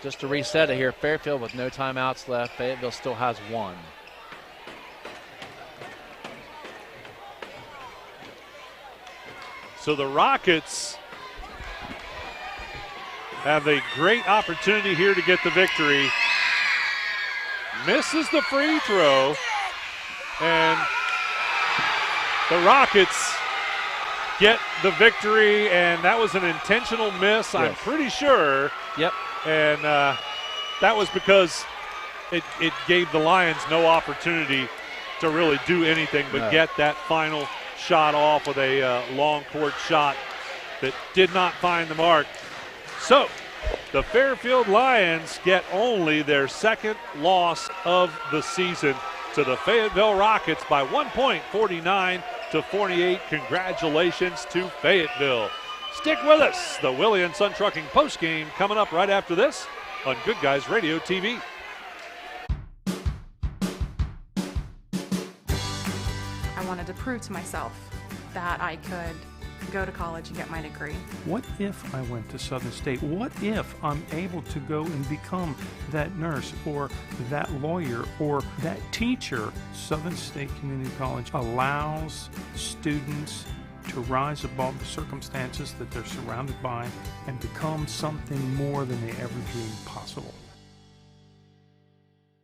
Just to reset it here, Fairfield with no timeouts left. Fayetteville still has one. So the Rockets have a great opportunity here to get the victory. Misses the free throw, and the Rockets get the victory, and that was an intentional miss, Yes. I'm pretty sure. Yep. And that was because it gave the Lions no opportunity to really do anything but get that final shot off with a long court shot that did not find the mark. So the Fairfield Lions get only their second loss of the season to the Fayetteville Rockets by 1 point, 49-48. Congratulations to Fayetteville. Stick with us. The Willie & Son Trucking postgame coming up right after this on Good Guys Radio TV. I wanted to prove to myself that I could go to college and get my degree. What if I went to Southern State? What if I'm able to go and become that nurse or that lawyer or that teacher? Southern State Community College allows students to rise above the circumstances that they're surrounded by and become something more than they ever dreamed possible.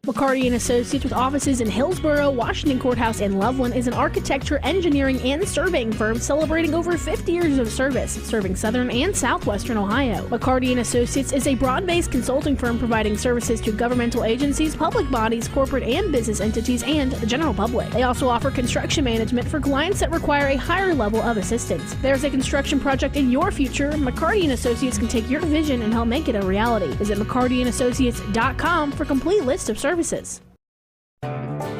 McCarty & Associates, with offices in Hillsborough, Washington Courthouse, and Loveland, is an architecture, engineering, and surveying firm celebrating over 50 years of service, serving southern and southwestern Ohio. McCarty & Associates is a broad-based consulting firm providing services to governmental agencies, public bodies, corporate and business entities, and the general public. They also offer construction management for clients that require a higher level of assistance. If there's a construction project in your future, McCarty & Associates can take your vision and help make it a reality. Visit McCartyandAssociates.com for a complete list of services.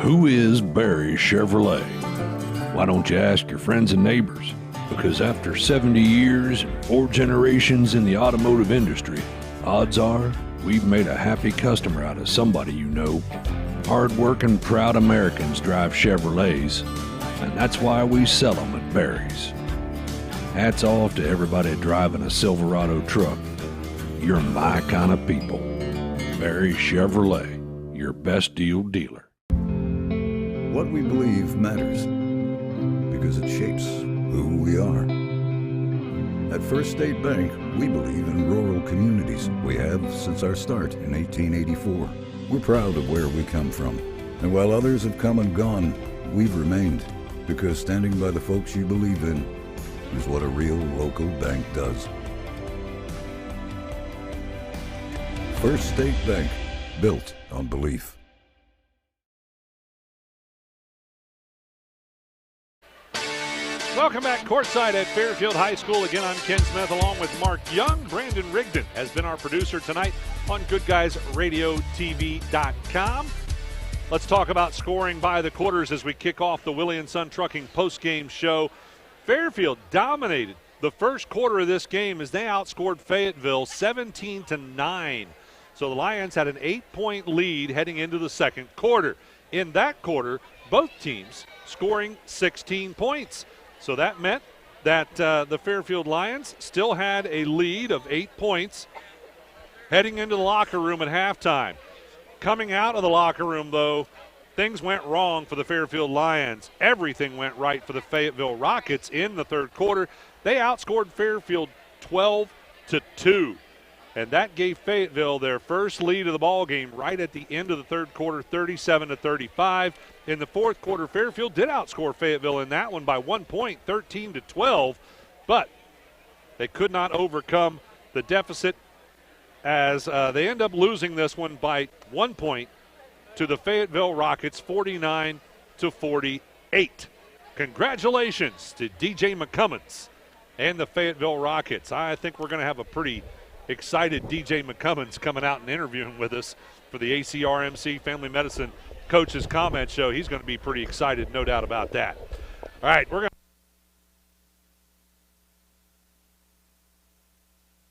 Who is Barry Chevrolet? Why don't you ask your friends and neighbors? Because after 70 years and 4 generations in the automotive industry, odds are we've made a happy customer out of somebody you know. Hard-working, proud Americans drive Chevrolets, and that's why we sell them at Barry's. Hats off to everybody driving a Silverado truck. You're my kind of people. Barry Chevrolet, your best deal dealer. What we believe matters because it shapes who we are. At First State Bank, we believe in rural communities. We have since our start in 1884. We're proud of where we come from. And while others have come and gone, we've remained because standing by the folks you believe in is what a real local bank does. First State Bank, built on belief. Welcome back courtside at Fairfield High School. Again, I'm Ken Smith along with Mark Young. Brandon Rigdon has been our producer tonight on GoodGuysRadioTV.com. Let's talk about scoring by the quarters as we kick off the Willie & Son Trucking postgame show. Fairfield dominated the first quarter of this game as they outscored Fayetteville 17-9. So the Lions had an 8-point lead heading into the second quarter. In that quarter, both teams scoring 16 points. So that meant that the Fairfield Lions still had a lead of 8 points heading into the locker room at halftime. Coming out of the locker room, though, things went wrong for the Fairfield Lions. Everything went right for the Fayetteville Rockets in the third quarter. They outscored Fairfield 12-2. And that gave Fayetteville their first lead of the ball game right at the end of the third quarter, 37-35. In the fourth quarter, Fairfield did outscore Fayetteville in that one by 1 point, 13-12, but they could not overcome the deficit as they end up losing this one by 1 point to the Fayetteville Rockets, 49-48. Congratulations to DJ McCummins and the Fayetteville Rockets. I think we're going to have a pretty excited DJ McCummins coming out and interviewing with us for the ACRMC Family Medicine Coaches Comment Show. He's going to be pretty excited, no doubt about that. All right, we're going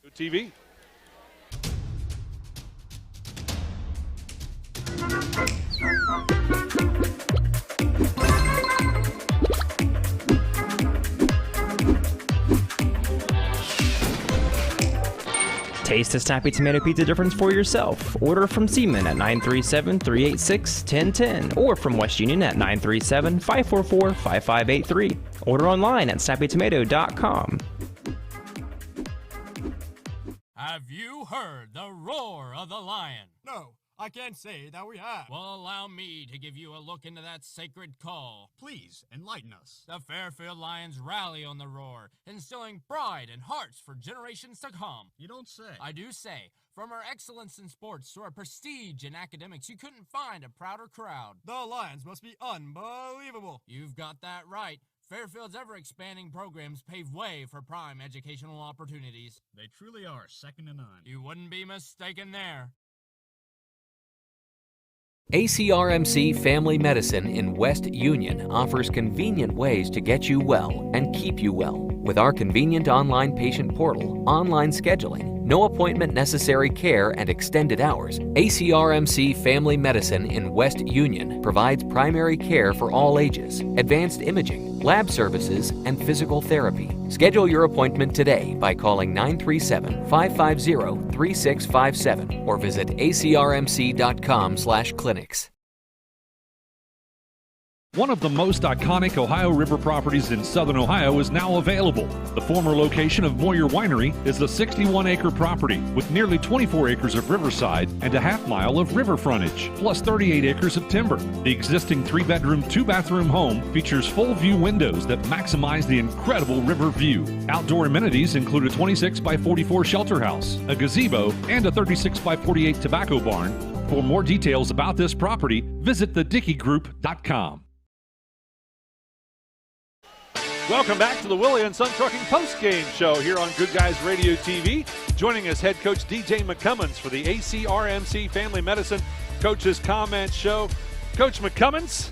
to TV. Taste the Snappy Tomato Pizza difference for yourself. Order from Seaman at 937-386-1010 or from West Union at 937-544-5583. Order online at snappytomato.com. Have you heard the roar of the lion? No, I can't say that we have. Well, allow me to give you a look into that sacred call. Please, enlighten us. The Fairfield Lions rally on the roar, instilling pride and hearts for generations to come. You don't say. I do say. From our excellence in sports to our prestige in academics, you couldn't find a prouder crowd. The Lions must be unbelievable. You've got that right. Fairfield's ever-expanding programs pave way for prime educational opportunities. They truly are second to none. You wouldn't be mistaken there. ACRMC Family Medicine in West Union offers convenient ways to get you well and keep you well. With our convenient online patient portal, online scheduling, no appointment necessary care, and extended hours, ACRMC Family Medicine in West Union provides primary care for all ages, advanced imaging, lab services, and physical therapy. Schedule your appointment today by calling 937-550-3657 or visit acrmc.com/clinics. One of the most iconic Ohio River properties in southern Ohio is now available. The former location of Moyer Winery is a 61-acre property with nearly 24 acres of riverside and a half-mile of river frontage, plus 38 acres of timber. The existing 3-bedroom, 2-bathroom home features full-view windows that maximize the incredible river view. Outdoor amenities include a 26-by-44 shelter house, a gazebo, and a 36-by-48 tobacco barn. For more details about this property, visit thedickeygroup.com. Welcome back to the Willie and Son Trucking Post-Game Show here on Good Guys Radio TV. Joining us, head coach DJ McCummins for the ACRMC Family Medicine Coaches Comment Show. Coach McCummins,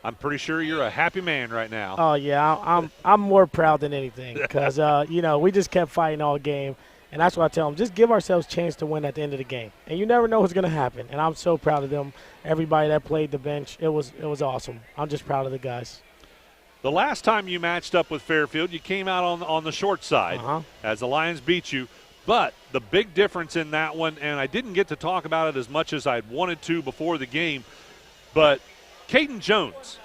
I'm pretty sure you're a happy man right now. Oh, yeah, I'm more proud than anything because, we just kept fighting all game. And that's what I tell them, just give ourselves a chance to win at the end of the game. And you never know what's going to happen. And I'm so proud of them, everybody that played the bench. It was awesome. I'm just proud of the guys. The last time you matched up with Fairfield, you came out on the short side as the Lions beat you. But the big difference in that one, and I didn't get to talk about it as much as I'd wanted to before the game, but Caden Jones,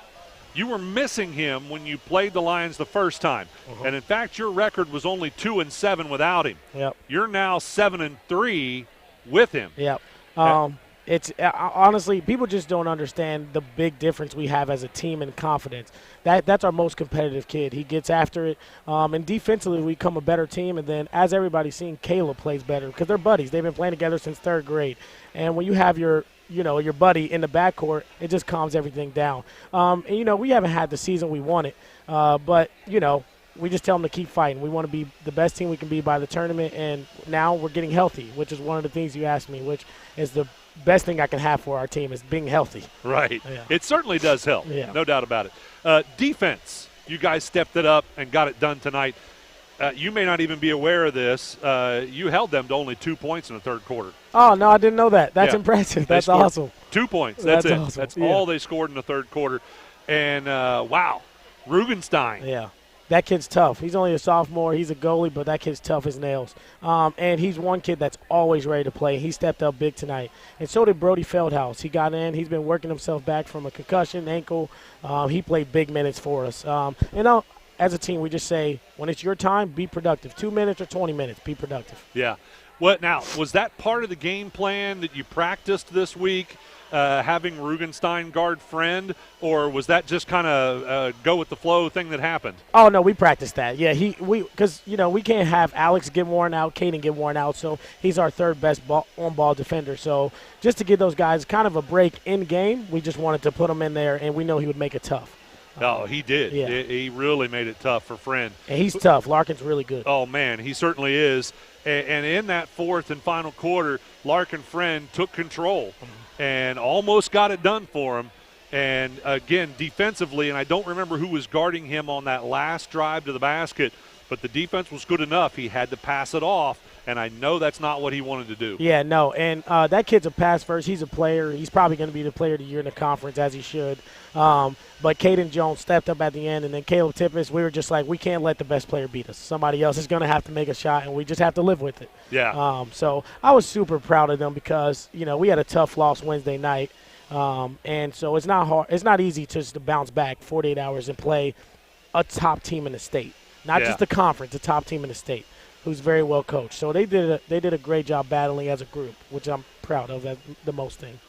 you were missing him when you played the Lions the first time. And, in fact, your record was only 2-7 without him. Yep. You're now 7-3 with him. Yep. It's honestly, people just don't understand the big difference we have as a team in confidence. That's our most competitive kid. He gets after it. And defensively, we become a better team. And then, as everybody's seen, Caleb plays better because they're buddies. They've been playing together since 3rd grade. And when you have your buddy in the backcourt, it just calms everything down. We haven't had the season we wanted. But we just tell them to keep fighting. We want to be the best team we can be by the tournament. And now we're getting healthy, which is one of the things you asked me, which is the best thing I can have for our team is being healthy. Right. Yeah. It certainly does help. Yeah. No doubt about it. Defense, you guys stepped it up and got it done tonight. You may not even be aware of this. You held them to only 2 points in the third quarter. Oh, no, I didn't know that. That's impressive. That's awesome. 2 points. That's it. Awesome. That's all they scored in the third quarter. And, wow, Rugenstein. Yeah. That kid's tough. He's only a sophomore. He's a goalie, but that kid's tough as nails. And he's one kid that's always ready to play. He stepped up big tonight. And so did Brody Feldhouse. He got in. He's been working himself back from a concussion, ankle. He played big minutes for us. as a team, we just say, when it's your time, be productive. 2 minutes or 20 minutes, be productive. Yeah. What now? Was that part of the game plan that you practiced this week, having Rugenstein guard Friend, or was that just kind of go with the flow thing that happened? Oh no, we practiced that. Yeah, because we can't have Alex get worn out, Caden get worn out, so he's our third best on-ball defender. So just to give those guys kind of a break in game, we just wanted to put him in there, and we know he would make it tough. Oh, he did. Yeah. He really made it tough for Friend. And he's tough. Larkin's really good. Oh, man, he certainly is. And in that fourth and final quarter, Larkin Friend took control and almost got it done for him. And, again, defensively, and I don't remember who was guarding him on that last drive to the basket, but the defense was good enough. He had to pass it off, and I know that's not what he wanted to do. Yeah, no, and that kid's a pass first. He's a player. He's probably going to be the player of the year in the conference, as he should. But Caden Jones stepped up at the end, and then Caleb Tippis, we were just like, we can't let the best player beat us. Somebody else is going to have to make a shot, and we just have to live with it. Yeah. So I was super proud of them because, we had a tough loss Wednesday night. And so it's not hard. It's not easy just to bounce back 48 hours and play a top team in the state. Not just the conference, a top team in the state, who's very well coached. So they did a great job battling as a group, which I'm proud of. That's the most thing.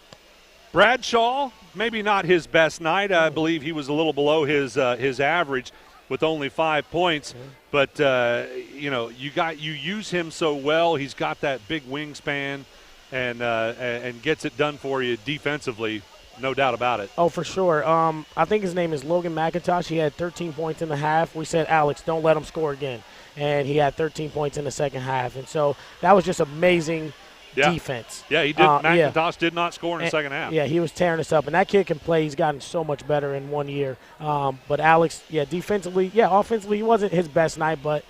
Bradshaw, maybe not his best night. I believe he was a little below his average with only 5 points. But you use him so well. He's got that big wingspan and gets it done for you defensively. No doubt about it. Oh, for sure. I think his name is Logan McIntosh. He had 13 points in the half. We said, Alex, don't let him score again. And he had 13 points in the second half. And so that was just amazing defense. Yeah, he did. McIntosh did not score in the second half. Yeah, he was tearing us up. And that kid can play. He's gotten so much better in 1 year. But Alex, defensively, offensively, he wasn't his best night. But,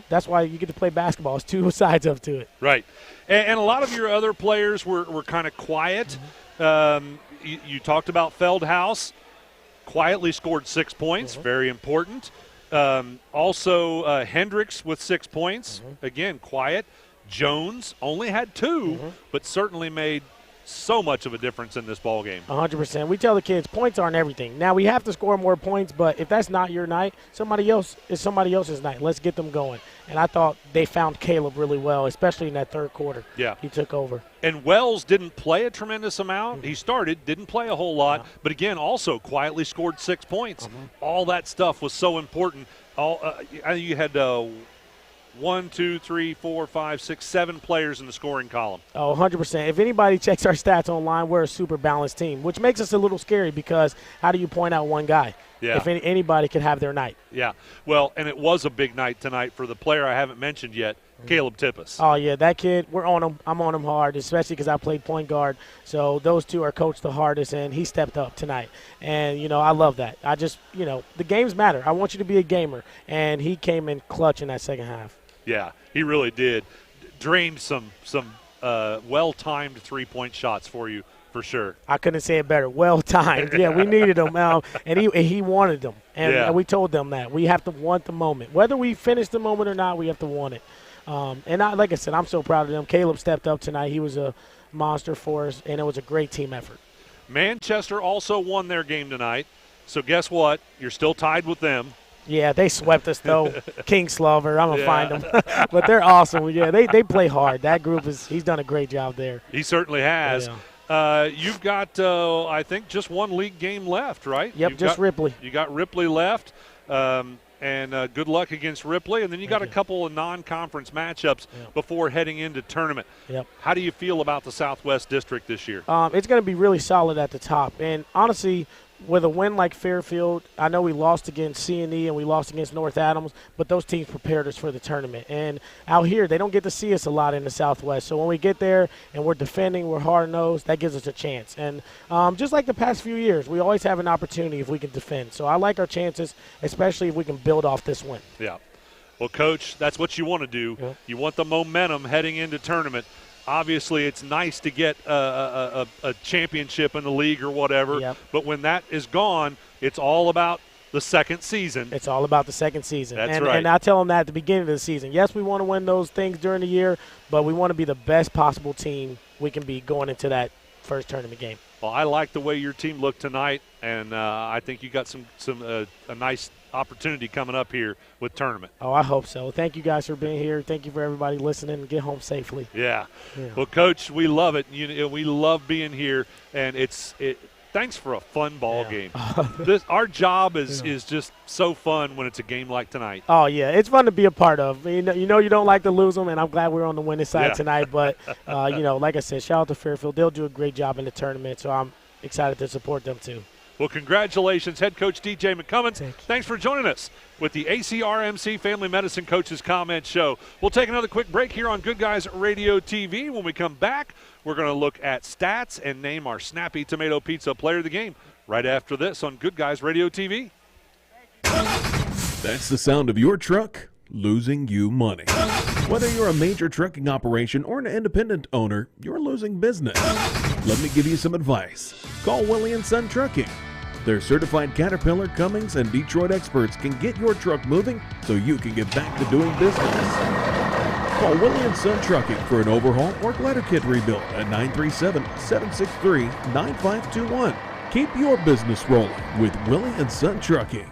that's why you get to play basketball. It's two sides up to it. Right. And a lot of your other players were kind of quiet. You talked about Feldhaus. Quietly scored 6 points. Very important. Also, Hendricks with 6 points. Again, quiet. Jones only had 2, but certainly made so much of a difference in this ball game. 100%. We tell the kids points aren't everything. Now, we have to score more points, but if that's not your night, somebody else's night. Let's get them going. And I thought they found Caleb really well, especially in that third quarter. Yeah. He took over. And Wells didn't play a tremendous amount. He started, didn't play a whole lot, but again, also quietly scored 6 points. All that stuff was so important. You had 1, 2, 3, 4, 5, 6, 7 players in the scoring column. Oh, 100%. If anybody checks our stats online, we're a super balanced team, which makes us a little scary because how do you point out one guy? Yeah. If anybody could have their night. Yeah. Well, and it was a big night tonight for the player I haven't mentioned yet, Caleb Tippis. Oh, yeah, that kid, we're on him. I'm on him hard, especially because I played point guard. So those two are coached the hardest, and he stepped up tonight. And, I love that. I just, the games matter. I want you to be a gamer. And he came in clutch in that second half. Yeah, he really did. Drained some well-timed three-point shots for you, for sure. I couldn't say it better. Well-timed. Yeah, we needed them, and he wanted them. And we told them that. We have to want the moment. Whether we finish the moment or not, we have to want it. Like I said, I'm so proud of them. Caleb stepped up tonight. He was a monster for us, and it was a great team effort. Manchester also won their game tonight. So guess what? You're still tied with them. Yeah, they swept us, though. King Slover, I'm going to find them. But they're awesome. Yeah, they play hard. That group he's done a great jop there. He certainly has. Yeah. You've got, I think, just one league game left, right? Yep, Ripley. You got Ripley left, and good luck against Ripley. And then you got a couple of non-conference matchups before heading into tournament. Yep. How do you feel about the Southwest District this year? It's going to be really solid at the top. And honestly, with a win like Fairfield, I know we lost against C&E and we lost against North Adams, but those teams prepared us for the tournament. And out here, they don't get to see us a lot in the Southwest. So when we get there and we're defending, we're hard-nosed, that gives us a chance. And just like the past few years, we always have an opportunity if we can defend. So I like our chances, especially if we can build off this win. Yeah. Well, Coach, that's what you want to do. Yeah. You want the momentum heading into tournament. Obviously, it's nice to get a championship in the league or whatever, but when that is gone, it's all about the second season. It's all about the second season. That's right. And I tell them that at the beginning of the season. Yes, we want to win those things during the year, but we want to be the best possible team we can be going into that first tournament game. Well, I like the way your team looked tonight, and I think you got a nice opportunity coming up here with tournament. Oh, I hope so. Thank you guys for being here. Thank you for everybody listening, and get home safely. Yeah. Well, Coach, we love it. We love being here, and thanks for a fun ball game. Our job is just so fun when it's a game like tonight. Oh, yeah. It's fun to be a part of. You know you don't like to lose them, and I'm glad we're on the winning side tonight. But, like I said, shout out to Fairfield. They'll do a great job in the tournament, so I'm excited to support them too. Well, congratulations, head coach DJ McCummins. Thanks for joining us with the ACRMC Family Medicine Coaches Comment Show. We'll take another quick break here on Good Guys Radio TV. When we come back, we're going to look at stats and name our Snappy Tomato Pizza player of the game right after this on Good Guys Radio TV. That's the sound of your truck losing you money. Whether you're a major trucking operation or an independent owner, you're losing business. Let me give you some advice. Call Willie & Son Trucking. Their certified Caterpillar, Cummins, and Detroit experts can get your truck moving so you can get back to doing business. Call Willie & Son Trucking for an overhaul or glider kit rebuild at 937-763-9521. Keep your business rolling with Willie & Son Trucking.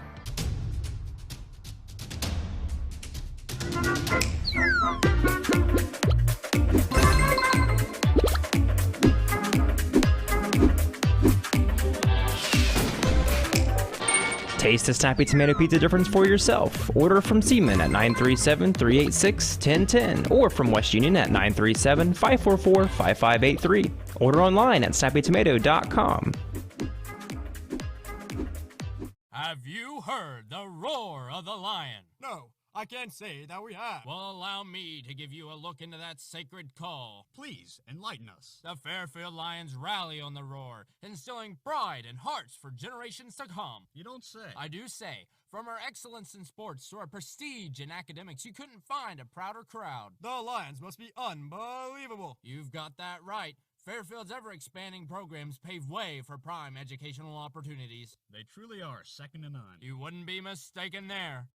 Taste the Snappy Tomato Pizza difference for yourself. Order from Seaman at 937-386-1010 or from West Union at 937-544-5583. Order online at snappytomato.com. Have you heard the roar of the lion? No, I can't say that we have. Well, allow me to give you a look into that sacred call. Please, enlighten us. The Fairfield Lions rally on the roar, instilling pride and hearts for generations to come. You don't say. I do say. From our excellence in sports to our prestige in academics, you couldn't find a prouder crowd. The Lions must be unbelievable. You've got that right. Fairfield's ever-expanding programs pave way for prime educational opportunities. They truly are second to none. You wouldn't be mistaken there.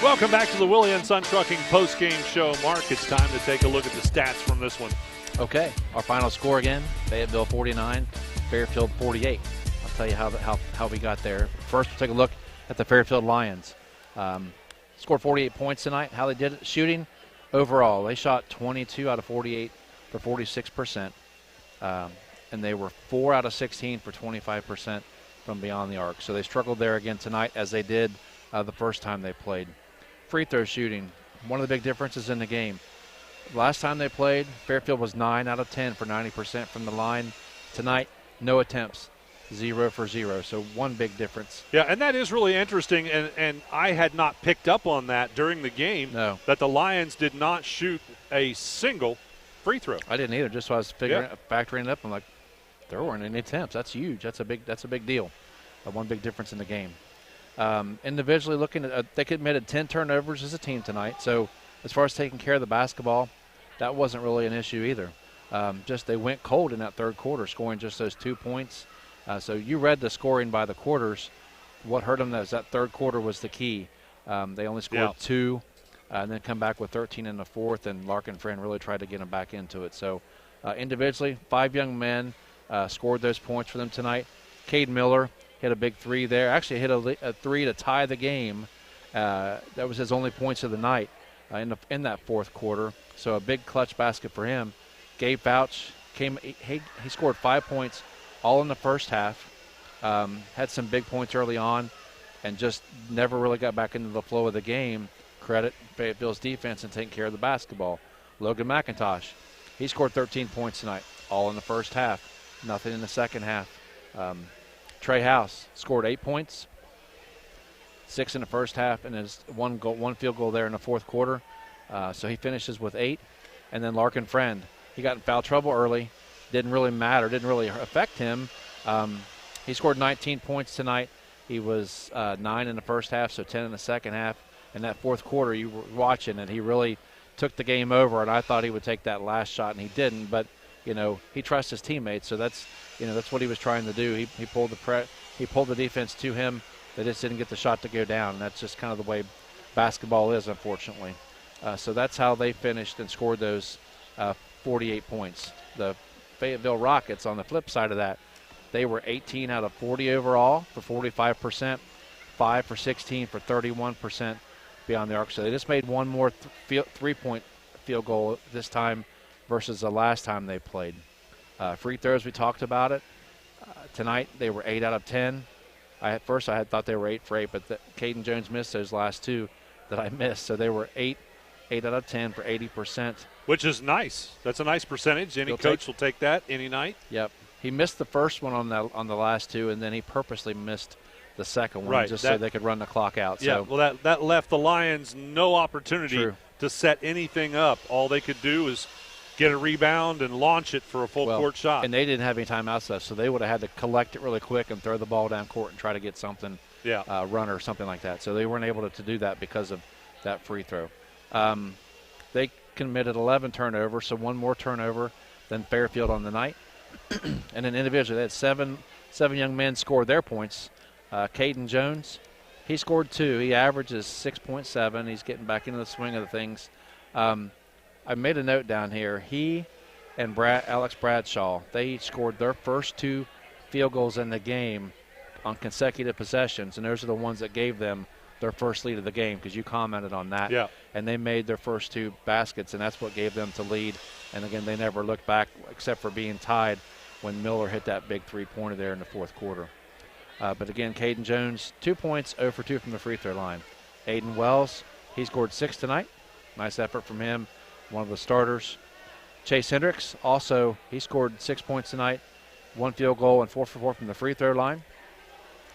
Welcome back to the Willie & Son Trucking post-game show. Mark, it's time to take a look at the stats from this one. Okay, our final score again, Fayetteville 49, Fairfield 48. I'll tell you how we got there. First, we'll take a look at the Fairfield Lions. Scored 48 points tonight. How they did it shooting, overall, they shot 22 out of 48 for 46%. And they were 4 out of 16 for 25% from beyond the arc. So they struggled there again tonight, as they did the first time they played. Free throw shooting, one of the big differences in the game. Last time they played, Fairfield was 9 out of 10 for 90% from the line. Tonight, no attempts, 0 for 0. So one big difference. Yeah, and that is really interesting, and I had not picked up on that during the game, that the Lions did not shoot a single free throw. I didn't either, just so I was factoring it up. I'm like, there weren't any attempts. That's huge. That's a big deal. One big difference in the game. Individually looking at, they committed 10 turnovers as a team tonight. So as far as taking care of the basketball, that wasn't really an issue either. Just they went cold in that third quarter, scoring just those 2 points. So you read the scoring by the quarters. What hurt them is that third quarter was the key. They only scored 2 and then come back with 13 in the fourth, and Larkin Friend really tried to get them back into it. So individually, 5 young men scored those points for them tonight. Cade Miller hit a big 3 there. Actually hit a 3 to tie the game. That was his only points of the night in that fourth quarter. So a big clutch basket for him. Gabe Fouch he scored 5 points all in the first half. Had some big points early on and just never really got back into the flow of the game. Credit Fayetteville's defense in taking care of the basketball. Logan McIntosh, he scored 13 points tonight, all in the first half. Nothing in the second half. Trey House scored 8 points, 6 in the first half, and his one field goal there in the fourth quarter. So he finishes with 8. And then Larkin Friend, he got in foul trouble early. Didn't really matter, didn't really affect him. He scored 19 points tonight. He was 9 in the first half, so 10 in the second half. In that fourth quarter, you were watching, and he really took the game over, and I thought he would take that last shot, and he didn't. But, he trusts his teammates, so that's what he was trying to do. He pulled the defense to him. They just didn't get the shot to go down. And that's just kind of the way basketball is, unfortunately. So that's how they finished and scored those 48 points. The Fayetteville Rockets, on the flip side of that, They were 18 out of 40 overall for 45%, 5 for 16 for 31% beyond the arc. So they just made one more three-point field goal this time versus the last time they played. Free throws, we talked about it. Tonight they were 8 out of 10. At first I had thought they were 8 for 8, but Caden Jones missed those last two that I missed. So they were 8 out of 10 for 80%. Which is nice. That's a nice percentage. Any coach will take that any night. Yep. He missed the first one on the last two, and then he purposely missed the second one so they could run the clock out. Yeah, so. well, that left the Lions no opportunity to set anything up. All they could do is get a rebound and launch it for a full-court shot. And they didn't have any timeouts left, so they would have had to collect it really quick and throw the ball down court and try to get something, run or something like that. So they weren't able to do that because of that free throw. They committed 11 turnovers, so one more turnover than Fairfield on the night. And then individually, they had seven young men score their points. Caden Jones, he scored 2. He averages 6.7. He's getting back into the swing of the things. I made a note down here. He and Alex Bradshaw, they each scored their first 2 field goals in the game on consecutive possessions, and those are the ones that gave them their first lead of the game, because you commented on that. Yeah. And they made their first 2 baskets, and that's what gave them to lead. And, again, they never looked back except for being tied when Miller hit that big three-pointer there in the fourth quarter. But, again, Caden Jones, 2 points, 0 for 2 from the free throw line. Aiden Wells, he scored 6 tonight. Nice effort from him, one of the starters. Chase Hendricks, also, he scored 6 points tonight, 1 field goal and 4 for 4 from the free throw line.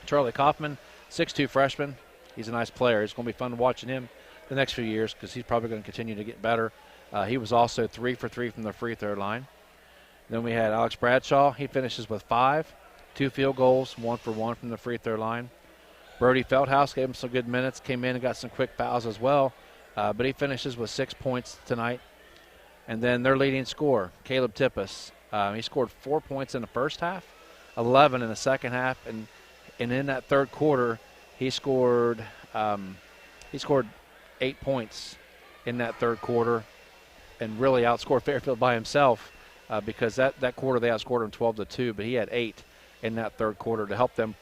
Charlie Kaufman, 6'2" freshman. He's a nice player. It's going to be fun watching him the next few years because he's probably going to continue to get better. He was also 3 for 3 from the free throw line. Then we had Alex Bradshaw. He finishes with 5, 2 field goals, 1 for 1 from the free throw line. Brody Feldhouse gave him some good minutes, came in and got some quick fouls as well, but he finishes with 6 points tonight. And then their leading scorer, Caleb Tippis, he scored 4 points in the first half, 11 in the second half, and in that third quarter, he scored 8 points in that third quarter and really outscored Fairfield by himself because that quarter they outscored him 12-2, but he had 8 in that third quarter to help them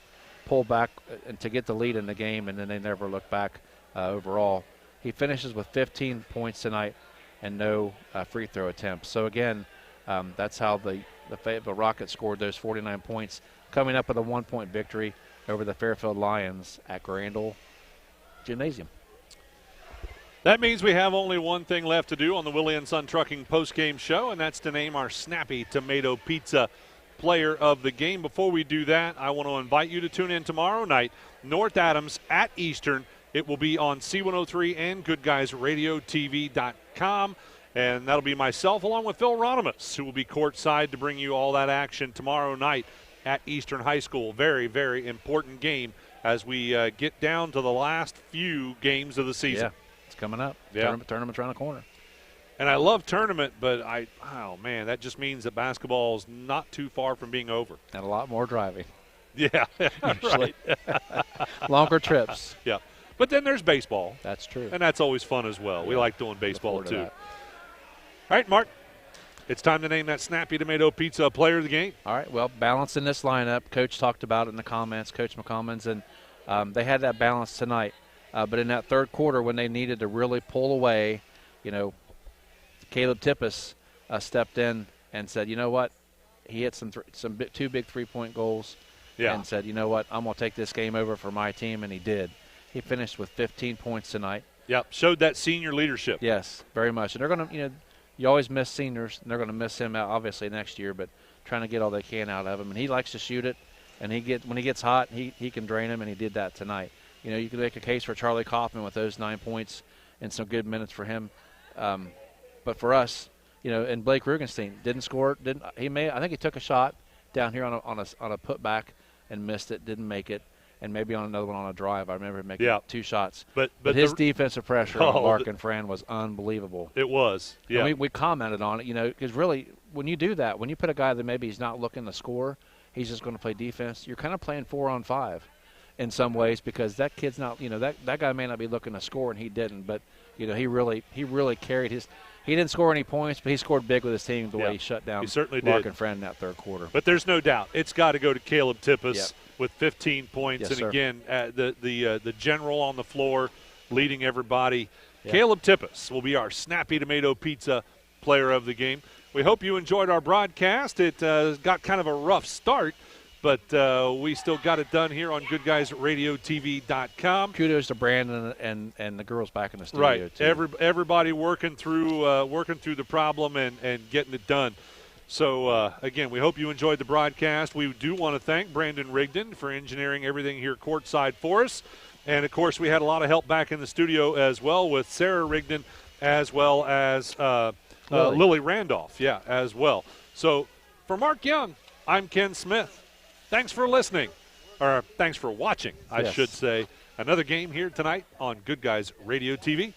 pull back and to get the lead in the game, and then they never looked back overall. He finishes with 15 points tonight and no free throw attempts. So, again, that's how the Fayetteville Rockets scored those 49 points, coming up with a 1-point victory over the Fairfield Lions at Grandel Gymnasium. That means we have only one thing left to do on the Willie & Son Trucking postgame show, and that's to name our Snappy Tomato Pizza player of the game. Before we do that, I want to invite you to tune in tomorrow night, North Adams at Eastern. It will be on C103 and Goodguysradiotv.com, and that'll be myself along with Phil Ronimus, who will be courtside to bring you all that action tomorrow night at Eastern High School. Very, very important game as we get down to the last few games of the season. Yeah, it's coming up. Yeah. Tournament's around the corner. And I love tournament, but that just means that basketball is not too far from being over. And a lot more driving. Yeah, right. Longer trips. Yeah. But then there's baseball. That's true. And that's always fun as well. Yeah. We like doing baseball too. All right, Mark. It's time to name that Snappy Tomato Pizza player of the game. All right, well, balance in this lineup. Coach talked about it in the comments, Coach McCommons, and they had that balance tonight. But in that third quarter when they needed to really pull away, Caleb Tippis stepped in and said, you know what, he hit some 2 big 3-point goals and said, you know what, I'm going to take this game over for my team, and he did. He finished with 15 points tonight. Yep, showed that senior leadership. Yes, very much. And they're going to, you always miss seniors, and they're going to miss him out obviously next year, but trying to get all they can out of him. And he likes to shoot it, and when he gets hot, he can drain him, and he did that tonight. You can make a case for Charlie Kaufman with those 9 points and some good minutes for him. But for us, and Blake Rugenstein didn't score. I think he took a shot down here on a putback and missed it, didn't make it. And maybe on another one on a drive. I remember him making 2 shots. But his defensive pressure on Lark and Fran was unbelievable. It was, yeah. And we commented on it, because really when you do that, when you put a guy that maybe he's not looking to score, he's just going to play defense, you're kind of playing 4-on-5 in some ways because that kid's not, that guy may not be looking to score and he didn't, but, he really carried He didn't score any points, but he scored big with his team the way he shut down he certainly Larkin did. Friend in that third quarter. But there's no doubt it's got to go to Caleb Tippis Yep. with 15 points. Yes, and sir. again, the general on the floor leading everybody. Yeah. Caleb Tippis will be our Snappy Tomato Pizza player of the game. We hope you enjoyed our broadcast. It got kind of a rough start, but we still got it done here on Goodguysradiotv.com. Kudos to Brandon and the girls back in the studio, Right. too. Everybody working through the problem and getting it done. So, again, we hope you enjoyed the broadcast. We do want to thank Brandon Rigdon for engineering everything here courtside for us. And, of course, we had a lot of help back in the studio as well with Sarah Rigdon as well as Lily Randolph, as well. So, for Mark Young, I'm Ken Smith. Thanks for listening, or thanks for watching, I should say. Another game here tonight on Good Guys Radio TV.